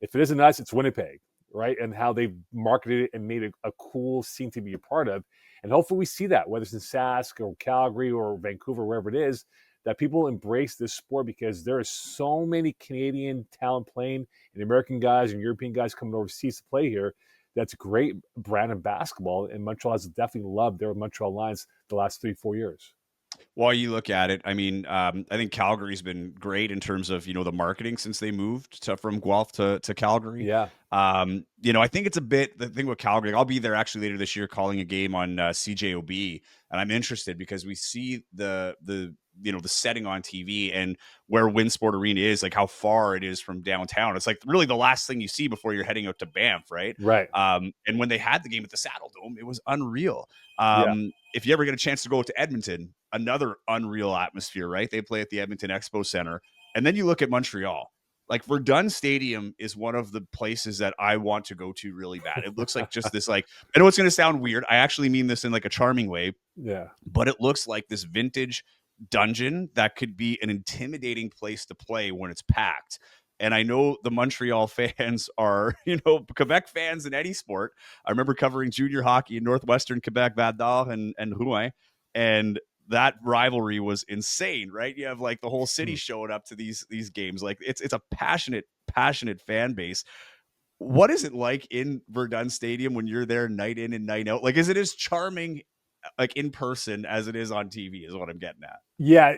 If it isn't us, it's Winnipeg, right? And how they've marketed it and made it a cool scene to be a part of. And hopefully we see that, whether it's in Sask or Calgary or Vancouver, wherever it is, that people embrace this sport, because there are so many Canadian talent playing, and American guys and European guys coming overseas to play here. That's a great brand of basketball, and Montreal has definitely loved their Montreal Alliance the last 3-4 years. While you look at it, I mean, I think Calgary's been great in terms of, the marketing since they moved from Guelph to Calgary. Yeah. I think it's a bit, the thing with Calgary, I'll be there actually later this year calling a game on CJOB, and I'm interested because we see the setting on TV and where Winsport Arena is, like how far it is from downtown. It's like really the last thing you see before you're heading out to Banff, right? Right. And when they had the game at the Saddle Dome, it was unreal. Yeah. If you ever get a chance to go to Edmonton, another unreal atmosphere, right? They play at the Edmonton Expo Center. And then you look at Montreal. Like Verdun Stadium is one of the places that I want to go to really bad. It looks like just this, like, I know it's going to sound weird. I actually mean this in like a charming way. Yeah. But it looks like this vintage dungeon that could be an intimidating place to play when it's packed. And I know the Montreal fans are, Quebec fans in any sport. I remember covering junior hockey in Northwestern Quebec, Val-d'Or and Rouen. And that rivalry was insane, right? You have like the whole city showing up to these games. Like it's a passionate fan base. What is it like in Verdun Stadium when you're there night in and night out? Like, is it as charming like in person as it is on TV is what I'm getting at. Yeah.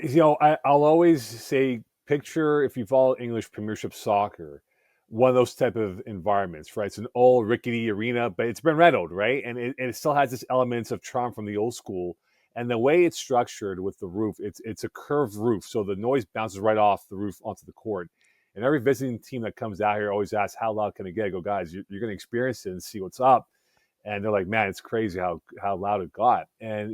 I'll always say, picture, if you follow English Premiership soccer, one of those type of environments, right? It's an old rickety arena, but it's been remodeled, right? And it still has this elements of charm from the old school. And the way it's structured with the roof, it's a curved roof, so the noise bounces right off the roof onto the court. And every visiting team that comes out here always asks, how loud can it get? I go, guys, you're going to experience it and see what's up. And they're like, man, it's crazy how loud it got. And,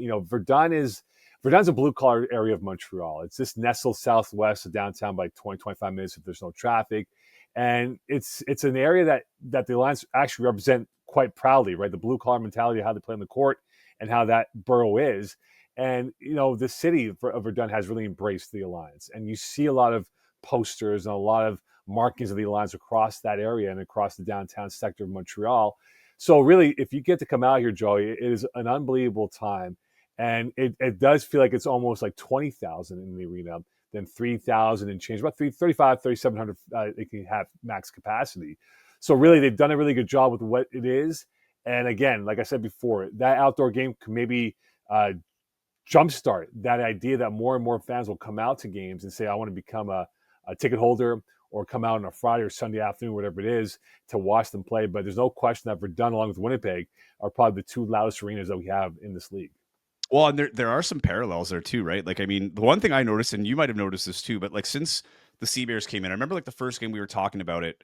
Verdun's a blue-collar area of Montreal. It's just nestled southwest of downtown by 20, 25 minutes if there's no traffic. And it's an area that the Alliance actually represent quite proudly, right? The blue-collar mentality of how they play on the court. and how that borough is. And, the city of Verdun has really embraced the Alliance. And you see a lot of posters and a lot of markings of the Alliance across that area and across the downtown sector of Montreal. So really, if you get to come out here, Joey, it is an unbelievable time. And it does feel like it's almost like 20,000 in the arena, then 3,000 and change, about 3,700 they can have max capacity. So really, they've done a really good job with what it is. And again, like I said before, that outdoor game can maybe jumpstart that idea that more and more fans will come out to games and say, I want to become a ticket holder, or come out on a Friday or Sunday afternoon, whatever it is, to watch them play. But there's no question that Verdun, along with Winnipeg, are probably the two loudest arenas that we have in this league. Well, and there are some parallels there too, right? Like, I mean, the one thing I noticed, and you might have noticed this too, but like since the Sea Bears came in, I remember like the first game we were talking about it.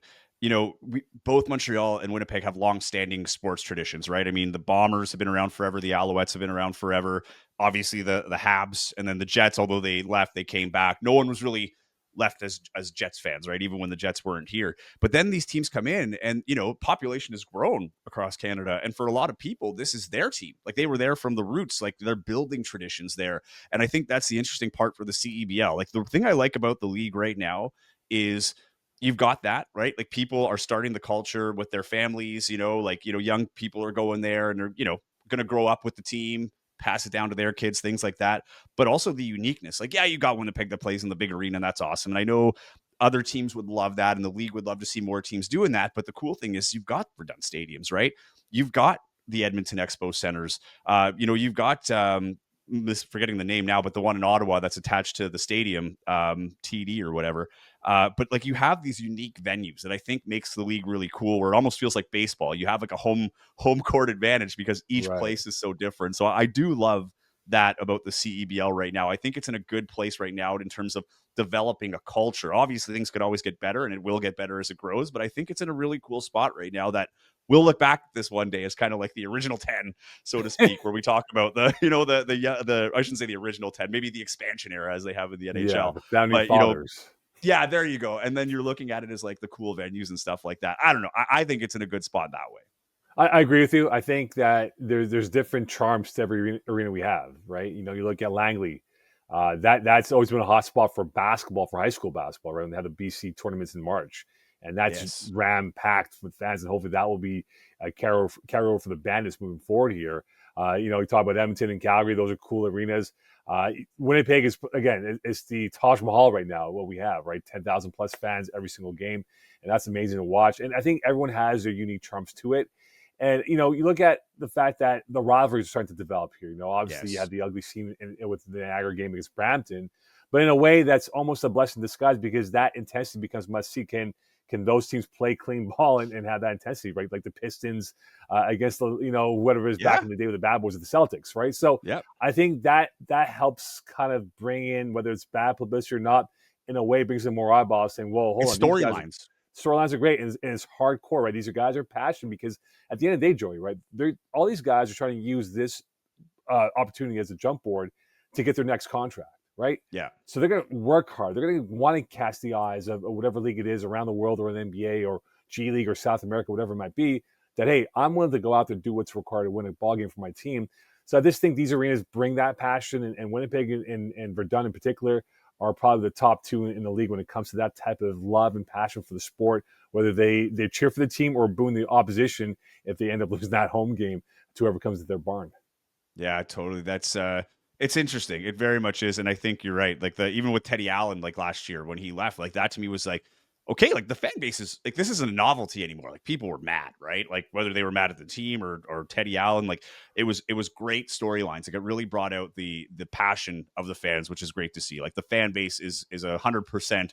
Both Montreal and Winnipeg have long-standing sports traditions, right? I mean, the Bombers have been around forever, the Alouettes have been around forever. Obviously, the Habs, and then the Jets. Although they left, they came back. No one was really left as Jets fans, right? Even when the Jets weren't here. But then these teams come in, and population has grown across Canada, and for a lot of people, this is their team. Like, they were there from the roots. Like, they're building traditions there, and I think that's the interesting part for the CEBL. Like, the thing I like about the league right now is you've got that, right? Like, people are starting the culture with their families, young people are going there and they're, going to grow up with the team, pass it down to their kids, things like that. But also the uniqueness. Like, yeah, you got Winnipeg that plays in the big arena, and that's awesome. And I know other teams would love that, and the league would love to see more teams doing that. But the cool thing is you've got Verdun stadiums, right? You've got the Edmonton Expo Centers. You've got forgetting the name now, but the one in Ottawa that's attached to the stadium, TD or whatever. But like, you have these unique venues that I think makes the league really cool, where it almost feels like baseball. You have like a home court advantage because each place is so different. So I do love that about the CEBL right now. I think it's in a good place right now in terms of developing a culture. Obviously, things could always get better, and it will get better as it grows. But I think it's in a really cool spot right now that we'll look back at this one day as kind of like the original 10, so to speak, where we talk about the I shouldn't say the original 10, maybe the expansion era as they have in the NHL. Yeah, the founding fathers. Yeah, there you go. And then you're looking at it as like the cool venues and stuff like that. I don't know. I think it's in a good spot that way. I agree with you. I think that there's different charms to every arena we have, right? You look at Langley. That's always been a hot spot for basketball, for high school basketball, right? When they had the BC tournaments in March. And that's ram-packed with fans, and hopefully that will be a carry over for the Bandits moving forward here. We talk about Edmonton and Calgary; those are cool arenas. Winnipeg is, again, it's the Taj Mahal right now. What we have, right, 10,000 plus fans every single game, and that's amazing to watch. And I think everyone has their unique charms to it. And you look at the fact that the rivalries are starting to develop here. Obviously you had the ugly scene with the Niagara game against Brampton, but in a way that's almost a blessing in disguise, because that intensity becomes must see. Can those teams play clean ball and have that intensity, right? Like the Pistons against the, whatever it is back in the day with the Bad Boys of the Celtics, right? So I think that helps kind of bring in, whether it's bad publicity or not, in a way brings in more eyeballs saying, whoa, hold on. Storylines. Storylines are great, and it's hardcore, right? These are guys are passionate, because at the end of the day, Joey, right? All these guys are trying to use this opportunity as a jump board to get their next contract. Right? Yeah. So they're going to work hard. They're going to want to cast the eyes of whatever league it is around the world, or an NBA or G League or South America, whatever it might be, that, hey, I'm willing to go out there and do what's required to win a ball game for my team. So I just think these arenas bring that passion, and Winnipeg and Verdun in particular are probably the top two in the league when it comes to that type of love and passion for the sport, whether they cheer for the team or boo the opposition if they end up losing that home game to whoever comes to their barn. Yeah, totally. That's it's interesting. It very much is. And I think you're right. Like, even with Teddy Allen, like last year when he left, like that to me was like, okay, like the fan base is like, this isn't a novelty anymore. Like, people were mad, right? Like, whether they were mad at the team or Teddy Allen, like it was great storylines. Like, it really brought out the passion of the fans, which is great to see. Like, the fan base is 100%,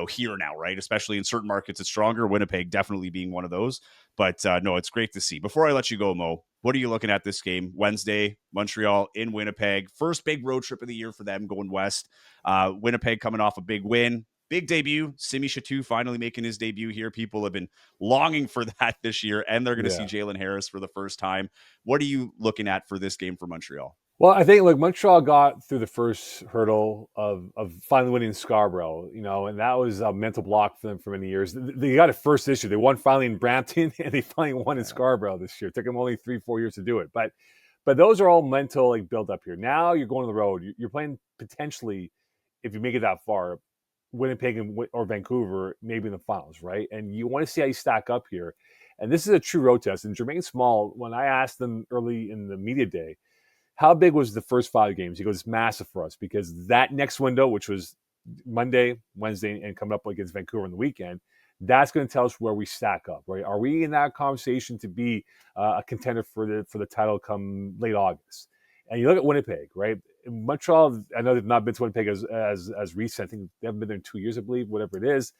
here now, right? Especially in certain markets, it's stronger. Winnipeg definitely being one of those. But no, it's great to see. Before I let you go, Mo, what are you looking at this game? Wednesday, Montreal in Winnipeg. First big road trip of the year for them going west. Winnipeg coming off a big win. Big debut. Simi Shittu finally making his debut here. People have been longing for that this year, and they're going to see Jalen Harris for the first time. What are you looking at for this game for Montreal? Well, I think Montreal got through the first hurdle of finally winning Scarborough, and that was a mental block for them for many years. They got it first this year. They won finally in Brampton, and they finally won in Scarborough this year. It took them only 3-4 years to do it. But But those are all mental like build up here. Now you're going on the road. You're playing potentially, if you make it that far, Winnipeg or Vancouver, maybe in the finals, right? And you want to see how you stack up here. And this is a true road test. And Jermaine Small, when I asked them early in the media day, how big was the first 5 games? He goes, it's massive for us because that next window, which was Monday, Wednesday, and coming up against Vancouver on the weekend, that's going to tell us where we stack up, right? Are we in that conversation to be a contender for the title come late August? And you look at Winnipeg, right? Montreal, I know they've not been to Winnipeg as recent. I think they haven't been there in 2 years, I believe, whatever it is.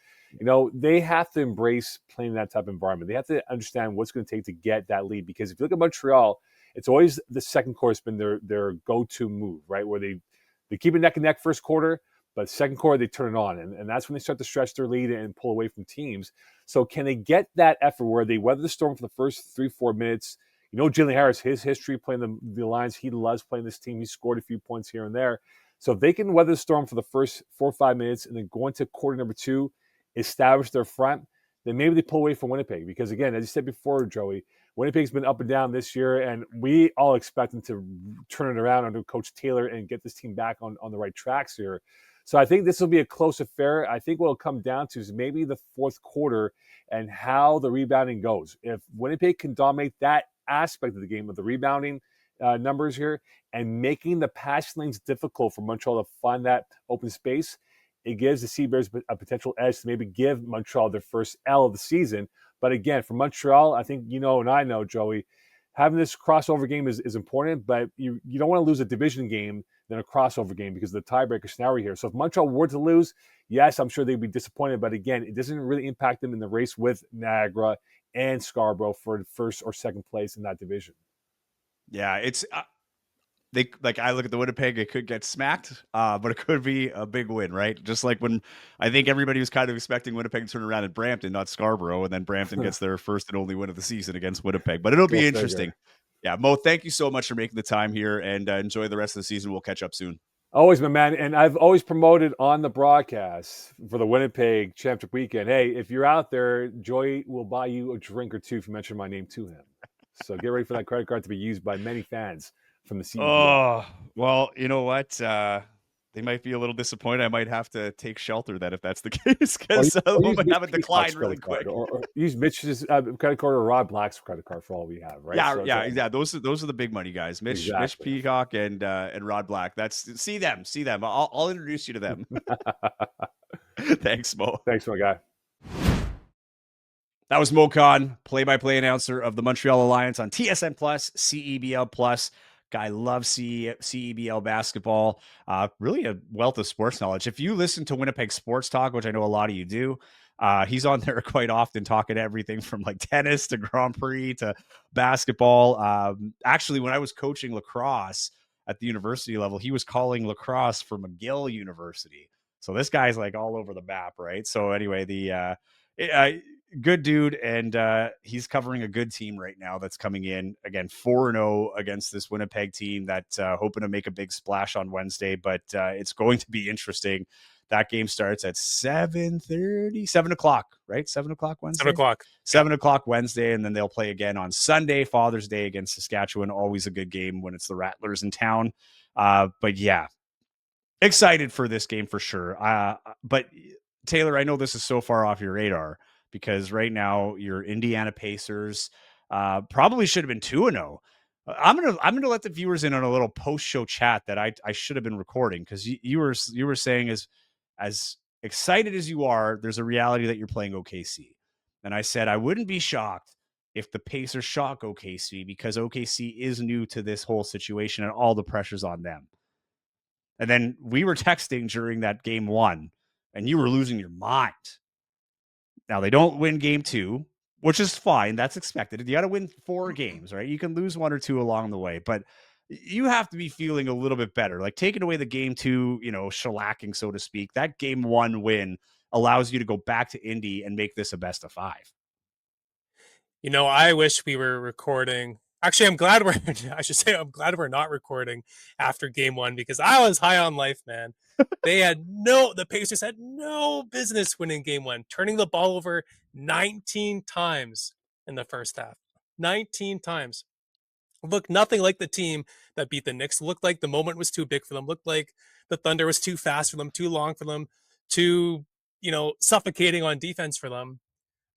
They have to embrace playing in that type of environment. They have to understand what's going to take to get that lead. Because if you look at Montreal, it's always the second quarter has been their go-to move, right? Where they keep it neck and neck first quarter, but second quarter they turn it on. And that's when they start to stretch their lead and pull away from teams. So can they get that effort where they weather the storm for the first 3-4 minutes? Jalen Harris, his history playing the Alliance, he loves playing this team. He scored a few points here and there. So if they can weather the storm for the first 4 or 5 minutes and then go into quarter number 2, establish their front, then maybe they pull away from Winnipeg. Because again, as you said before, Joey, Winnipeg's been up and down this year, and we all expect them to turn it around under Coach Taylor and get this team back on the right tracks here. So I think this will be a close affair. I think what it'll come down to is maybe the fourth quarter and how the rebounding goes. If Winnipeg can dominate that aspect of the game of the rebounding numbers here and making the pass lanes difficult for Montreal to find that open space, it gives the Sea Bears a potential edge to maybe give Montreal their first L of the season. But again, for Montreal, I think and I know, Joey, having this crossover game is important, but you don't want to lose a division game than a crossover game because of the tiebreaker scenario here. So if Montreal were to lose, yes, I'm sure they'd be disappointed. But again, it doesn't really impact them in the race with Niagara and Scarborough for first or second place in that division. Yeah, it's I look at the Winnipeg, it could get smacked, but it could be a big win, right? Just like when I think everybody was kind of expecting Winnipeg to turn around at Brampton, not Scarborough, and then Brampton gets their first and only win of the season against Winnipeg. But it'll be interesting. Yeah, Mo, thank you so much for making the time here, and enjoy the rest of the season. We'll catch up soon. Always, my man. And I've always promoted on the broadcast for the Winnipeg Championship weekend, hey, if you're out there, Joy will buy you a drink or two if you mention my name to him. So get ready for that credit card to be used by many fans from the CEBL. Oh, well, you know what? They might be a little disappointed. I might have to take shelter then if that's the case, because we might have a decline really quick. Or use Mitch's credit card or Rod Black's credit card for all we have, right? Yeah. Those are the big money guys. Mitch Peacock and Rod Black. See them. I'll introduce you to them. Thanks, Mo. Thanks, my guy. That was Moe Khan, play-by-play announcer of the Montreal Alliance on TSN Plus, CEBL Plus. Guy loves CEBL basketball. Really a wealth of sports knowledge. If you listen to Winnipeg Sports Talk, which I know a lot of you do, he's on there quite often talking everything from like tennis to Grand Prix to basketball. Actually, when I was coaching lacrosse at the university level, he was calling lacrosse for McGill University. So this guy's like all over the map, right? So anyway, good dude, and he's covering a good team right now that's coming in again 4-0 against this Winnipeg team that's hoping to make a big splash on Wednesday, but it's going to be interesting. That game starts at 7:30, 7 o'clock, right? 7 o'clock Wednesday? 7 o'clock. 7 o'clock Wednesday, and then they'll play again on Sunday, Father's Day against Saskatchewan. Always a good game when it's the Rattlers in town. But yeah, excited for this game for sure. But Taylor, I know this is so far off your radar, because right now your Indiana Pacers probably should have been 2-0. I'm gonna let the viewers in on a little post-show chat that I should have been recording, because you were saying as excited as you are, there's a reality that you're playing OKC, and I said I wouldn't be shocked if the Pacers shock OKC, because OKC is new to this whole situation and all the pressure's on them. And then we were texting during that game 1, and you were losing your mind. Now, they don't win game 2, which is fine. That's expected. You got to win 4 games, right? You can lose 1 or 2 along the way, but you have to be feeling a little bit better. Like taking away the game 2, shellacking, so to speak, that game 1 win allows you to go back to Indy and make this a best of 5. I wish we were recording. Actually, I'm glad we're not recording after game 1, because I was high on life, man. The Pacers had no business winning game 1, turning the ball over 19 times in the first half. 19 times. looked nothing like the team that beat the Knicks. Looked like the moment was too big for them. Looked like the Thunder was too fast for them, too long for them, too, suffocating on defense for them.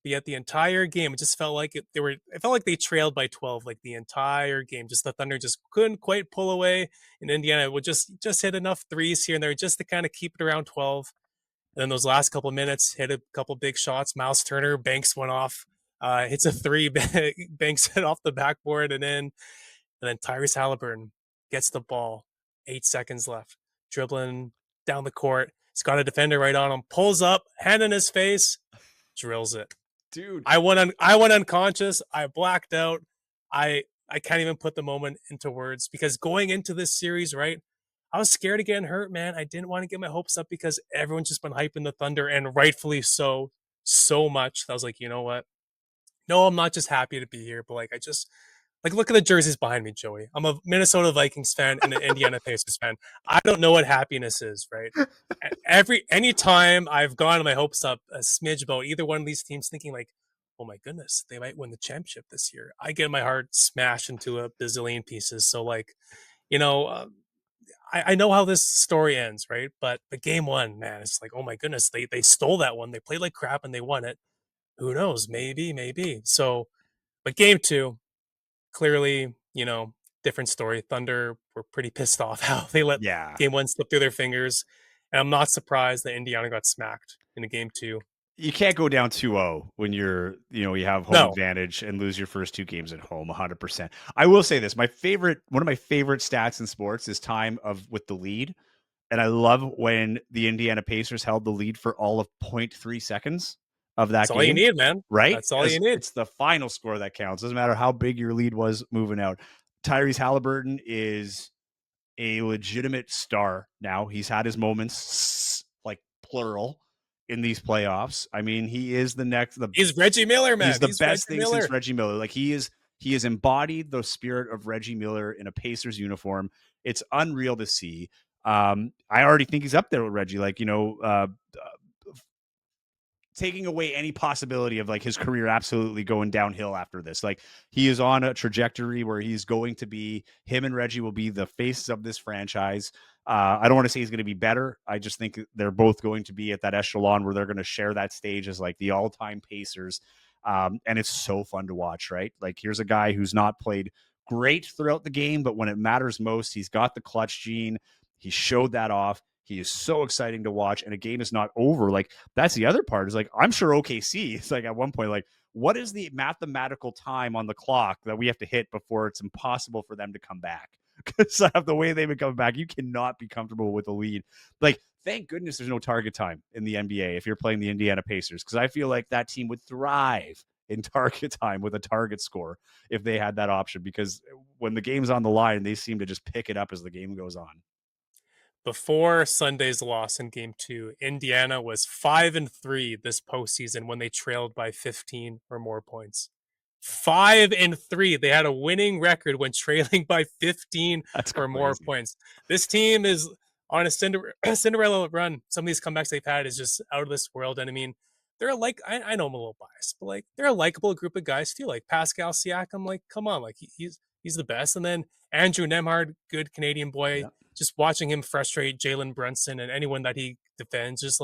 But yet the entire game, it just felt like it felt like they trailed by 12 like the entire game. Just the Thunder just couldn't quite pull away, and Indiana would just hit enough threes here and there just to kind of keep it around 12. And then those last couple of minutes, hit a couple big shots. Miles Turner banks one off, hits a three, banks it off the backboard and in. And then Tyrese Halliburton gets the ball, 8 seconds left, dribbling down the court. He's got a defender right on him, pulls up, hand in his face, drills it. Dude, I went unconscious. I blacked out. I can't even put the moment into words because going into this series, right? I was scared of getting hurt, man. I didn't want to get my hopes up because everyone's just been hyping the Thunder, and rightfully so much. I was like, you know what? No, I'm not just happy to be here, but like I just look at the jerseys behind me, Joey. I'm a Minnesota Vikings fan and an Indiana Pacers fan. I don't know what happiness is, right? Anytime I've gone my hopes up a smidge about either one of these teams, thinking like, oh my goodness, they might win the championship this year. I get my heart smashed into a bazillion pieces. So like, you know, uh, I know how this story ends, right? But game one, man, it's like, oh my goodness, they stole that one. They played like crap and they won it. Who knows? Maybe. So, but game two, clearly, different story. Thunder were pretty pissed off how they let yeah. game one slip through their fingers. And I'm not surprised that Indiana got smacked in a game two. You can't go down 2-0 when you have home advantage and lose your first two games at home 100%. I will say this, one of my favorite stats in sports is time with the lead. And I love when the Indiana Pacers held the lead for all of 0.3 seconds of that That's game. all you need, man. Right? That's all you need. It's the final score that counts. Doesn't matter how big your lead was moving out. Tyrese Halliburton is a legitimate star now. He's had his moments, like plural, in these playoffs. I mean, he is he's Reggie Miller, man. He's the best Reggie thing Miller. since Reggie Miller. Like he has embodied the spirit of Reggie Miller in a Pacers uniform. It's unreal to see. I already think he's up there with Reggie. Like, taking away any possibility of like his career absolutely going downhill after this. Like he is on a trajectory where him and Reggie will be the faces of this franchise. I don't want to say he's going to be better. I just think they're both going to be at that echelon where they're going to share that stage as like the all-time Pacers. And it's so fun to watch, right? Like here's a guy who's not played great throughout the game, but when it matters most, he's got the clutch gene. He showed that off. He is so exciting to watch, and a game is not over. Like that's the other part is like I'm sure OKC. It's like at one point, like what is the mathematical time on the clock that we have to hit before it's impossible for them to come back? Because of the way they've been coming back, you cannot be comfortable with a lead. Like thank goodness there's no target time in the NBA if you're playing the Indiana Pacers, because I feel like that team would thrive in target time with a target score if they had that option. Because when the game's on the line, they seem to just pick it up as the game goes on. Before Sunday's loss in game two, Indiana was 5-3 this postseason when they trailed by 15 or more points. 5-3. They had a winning record when trailing by 15 or more points. This team is on a Cinderella run. Some of these comebacks they've had is just out of this world. And I mean, they're I know I'm a little biased, but like they're a likable group of guys too. Like Pascal Siakam, like come on, like he's the best. And then Andrew Nemhard, good Canadian boy. Yeah. Just watching him frustrate Jalen Brunson and anyone that he defends, it's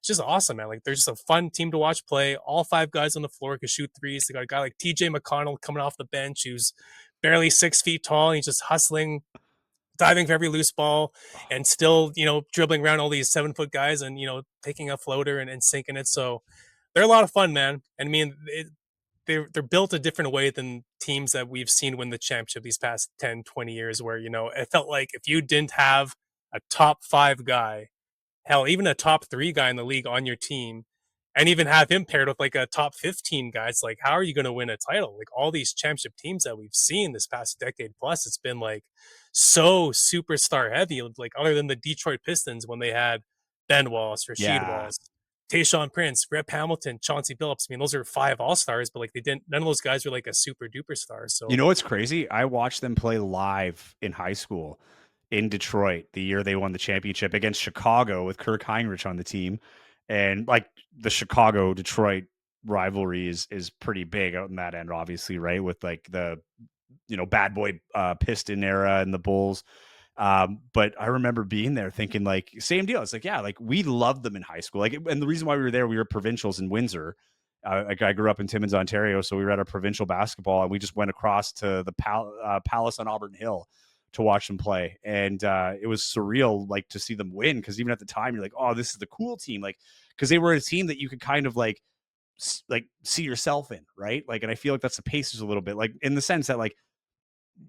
just awesome, man. Like they're just a fun team to watch play. All five guys on the floor can shoot threes. They got a guy like TJ McConnell coming off the bench who's barely 6 feet tall, and he's just hustling, diving for every loose ball, and still, dribbling around all these 7-foot guys and, taking a floater and sinking it. So they're a lot of fun, man. And I mean, they're built a different way than teams that we've seen win the championship these past 10, 20 years where, it felt like if you didn't have a top 5 guy, hell, even a top 3 guy in the league on your team, and even have him paired with like a top 15 guy, it's like, how are you going to win a title? Like all these championship teams that we've seen this past decade plus, it's been like so superstar heavy, like other than the Detroit Pistons when they had Ben Wallace, Rasheed Wallace, Tayshaun Prince, Rip Hamilton, Chauncey Billups. I mean, those are 5 all-stars, but like none of those guys were like a super duper star. So you know what's crazy? I watched them play live in high school in Detroit the year they won the championship against Chicago with Kirk Heinrich on the team. And like the Chicago-Detroit rivalry is pretty big out in that end, obviously, right? With like the bad boy Piston era and the Bulls. But I remember being there thinking like same deal. It's like, yeah, like we loved them in high school. Like, and the reason why we were there, we were provincials in Windsor. Like I grew up in Timmins, Ontario, so we were at a provincial basketball, and we just went across to the Palace on Auburn Hill to watch them play, and it was surreal, like to see them win. Because even at the time, you're like, oh, this is the cool team, like because they were a team that you could kind of like see yourself in, right? Like, and I feel like that's the Pacers a little bit, like in the sense that like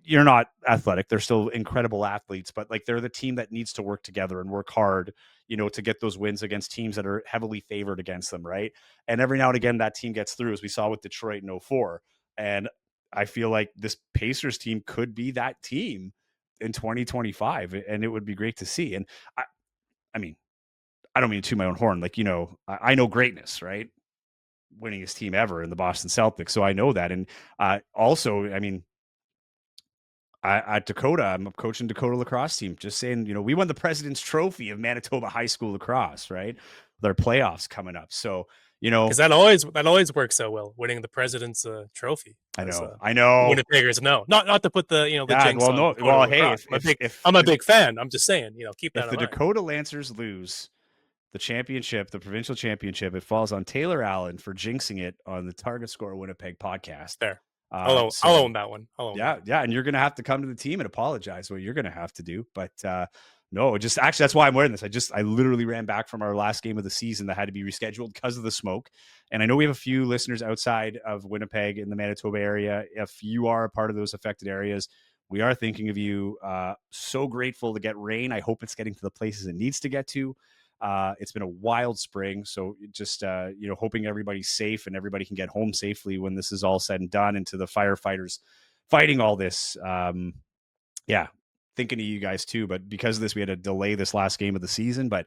you're not athletic. They're still incredible athletes, but like they're the team that needs to work together and work hard, to get those wins against teams that are heavily favored against them, right? And every now and again, that team gets through, as we saw with Detroit in 04. And I feel like this Pacers team could be that team in 2025, and it would be great to see. And I mean, I don't mean to toot my own horn. Like, I know greatness, right? Winningest team ever in the Boston Celtics. So I know that. And also, I mean, at Dakota, I'm coaching Dakota lacrosse team. Just saying, we won the President's Trophy of Manitoba High School lacrosse, right? With our playoffs coming up. So, because that always works so well, winning the President's Trophy. I As, know, I know. Winnipeggers know, not to put the the Yeah, jinx well, on no, Dakota well, hey, lacrosse. I'm a big fan. I'm just saying, keep that if in the mind. Dakota Lancers lose the championship, the provincial championship, it falls on Taylor Allen for jinxing it on the Target Score Winnipeg podcast. There. I'll own that one. Yeah, and you're gonna have to come to the team and apologize. What you're gonna have to do, but no, just actually that's why I'm wearing this. I literally ran back from our last game of the season that had to be rescheduled because of the smoke. And I know we have a few listeners outside of Winnipeg in the Manitoba area. If you are a part of those affected areas, we are thinking of you. So grateful to get rain. I hope it's getting to the places it needs to get to. It's been a wild spring, so just hoping everybody's safe and everybody can get home safely when this is all said and done. And to the firefighters fighting all this, yeah, thinking of you guys too. But because of this, we had to delay this last game of the season. But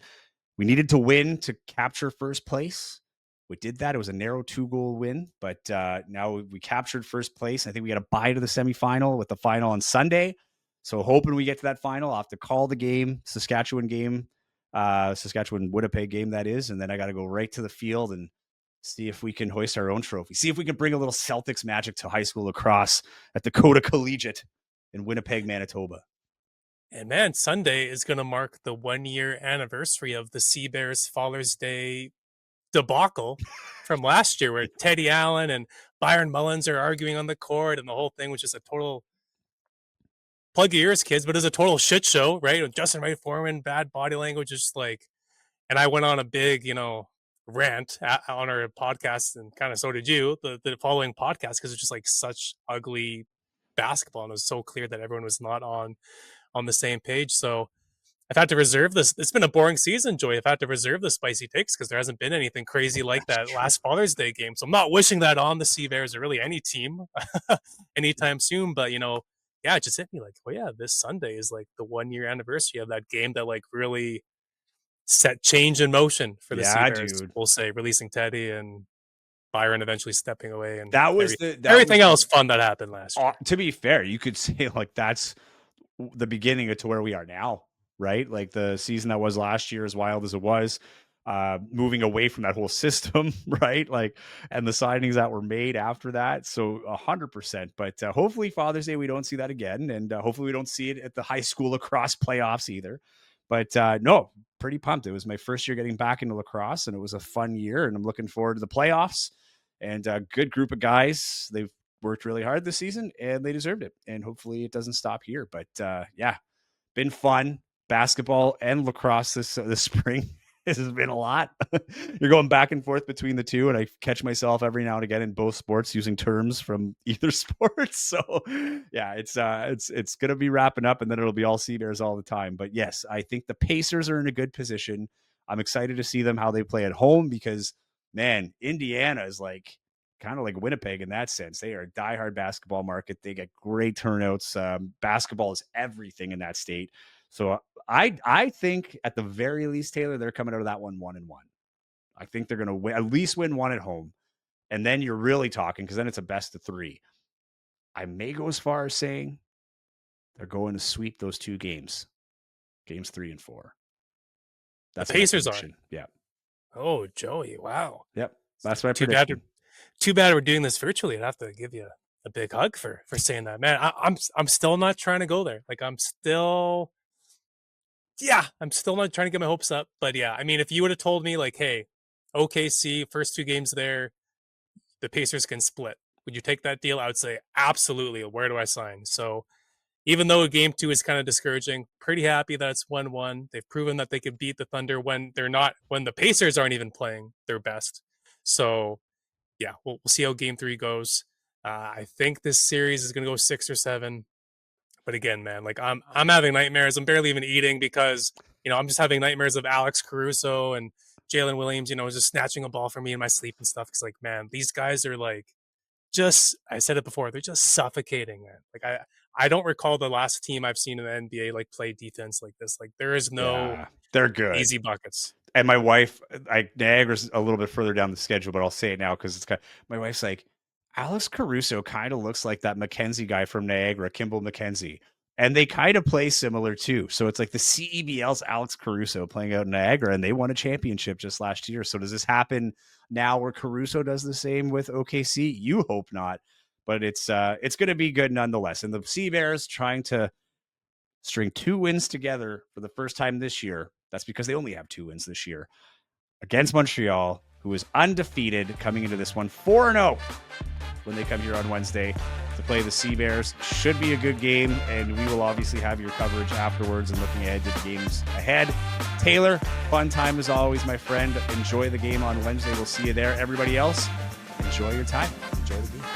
we needed to win to capture first place. We did that. It was a narrow 2-goal win, but now we captured first place. I think we got a bye to the semifinal with the final on Sunday. So hoping we get to that final. I'll have to call the game, Saskatchewan Winnipeg game, that is. And then I got to go right to the field and see if we can hoist our own trophy. See if we can bring a little Celtics magic to high school lacrosse at Dakota Collegiate in Winnipeg, Manitoba. And man, Sunday is going to mark the 1-year anniversary of the Sea Bears Father's Day debacle from last year, where Teddy Allen and Byron Mullins are arguing on the court, and the whole thing was just a total plug your ears, kids, but it was a total shit show, right? With Justin Wright Foreman, bad body language, just like, and I went on a big, rant on our podcast, and kind of so did you, the following podcast, because it's just like such ugly basketball, and it was so clear that everyone was not on the same page. So I've had to reserve this. It's been a boring season, Joey. I've had to reserve the spicy takes because there hasn't been anything crazy like that last Father's Day game. So I'm not wishing that on the Sea Bears or really any team anytime soon. But, yeah, it just hit me like, oh, yeah, this Sunday is like the 1-year anniversary of that game that like really set change in motion for the Sea Bears. Dude. We'll say releasing Teddy and Byron eventually stepping away. And that was everything else fun that happened last year. To be fair, you could say like that's the beginning to where we are now, right? Like the season that was last year, as wild as it was, moving away from that whole system, right? Like, and the signings that were made after that. So 100%, but hopefully Father's Day, we don't see that again. And hopefully we don't see it at the high school lacrosse playoffs either. But no, pretty pumped. It was my first year getting back into lacrosse, and it was a fun year, and I'm looking forward to the playoffs. And a good group of guys. They've worked really hard this season, and they deserved it. And hopefully it doesn't stop here. But yeah, been fun. Basketball and lacrosse this spring. This has been a lot. You're going back and forth between the two, and I catch myself every now and again in both sports using terms from either sport. So yeah, it's gonna be wrapping up, and then it'll be all Sea Bears all the time. But yes, I think the Pacers are in a good position. I'm excited to see them how they play at home, because man, Indiana is like kind of like Winnipeg in that sense. They are a diehard basketball market. They get great turnouts. Basketball is everything in that state. So I think at the very least, Taylor, they're coming out of that one 1-1. I think they're going to at least win one at home. And then you're really talking, because then it's a best of 3. I may go as far as saying they're going to sweep those 2 games 3 and 4. That's the Pacers are. Yeah. Oh, Joey. Wow. Yep. That's my prediction. Too bad we're doing this virtually. I'd have to give you a big hug for saying that, man. I'm still not trying to go there. Like I'm still not trying to get my hopes up. But yeah, I mean, if you would have told me like, hey, OKC first 2 games there, the Pacers can split, would you take that deal? I would say absolutely. Where do I sign? So even though game 2 is kind of discouraging, pretty happy that it's 1-1. They've proven that they can beat the Thunder when the Pacers aren't even playing their best. So yeah, we'll see how game 3 goes. I think this series is going to go 6 or 7. But again, man, like I'm having nightmares. I'm barely even eating because, I'm just having nightmares of Alex Caruso and Jalen Williams, just snatching a ball from me in my sleep and stuff. Cause like, man, these guys are like, I said it before, they're just suffocating, man. Like I don't recall the last team I've seen in the NBA like play defense like this. Like there is no they're good easy buckets. And my wife, Niagara's a little bit further down the schedule, but I'll say it now because my wife's like, Alex Caruso kind of looks like that McKenzie guy from Niagara, Kimball McKenzie. And they kind of play similar too. So it's like the CEBL's Alex Caruso playing out in Niagara, and they won a championship just last year. So does this happen now where Caruso does the same with OKC? You hope not, but it's going to be good nonetheless. And the Sea Bears trying to string 2 wins together for the first time this year. That's because they only have 2 wins this year against Montreal, who is undefeated coming into this one 4-0 when they come here on Wednesday to play the Sea Bears. Should be a good game, and we will obviously have your coverage afterwards and looking ahead to the games ahead. Taylor, fun time as always, my friend. Enjoy the game on Wednesday. We'll see you there. Everybody else, enjoy your time. Enjoy the game.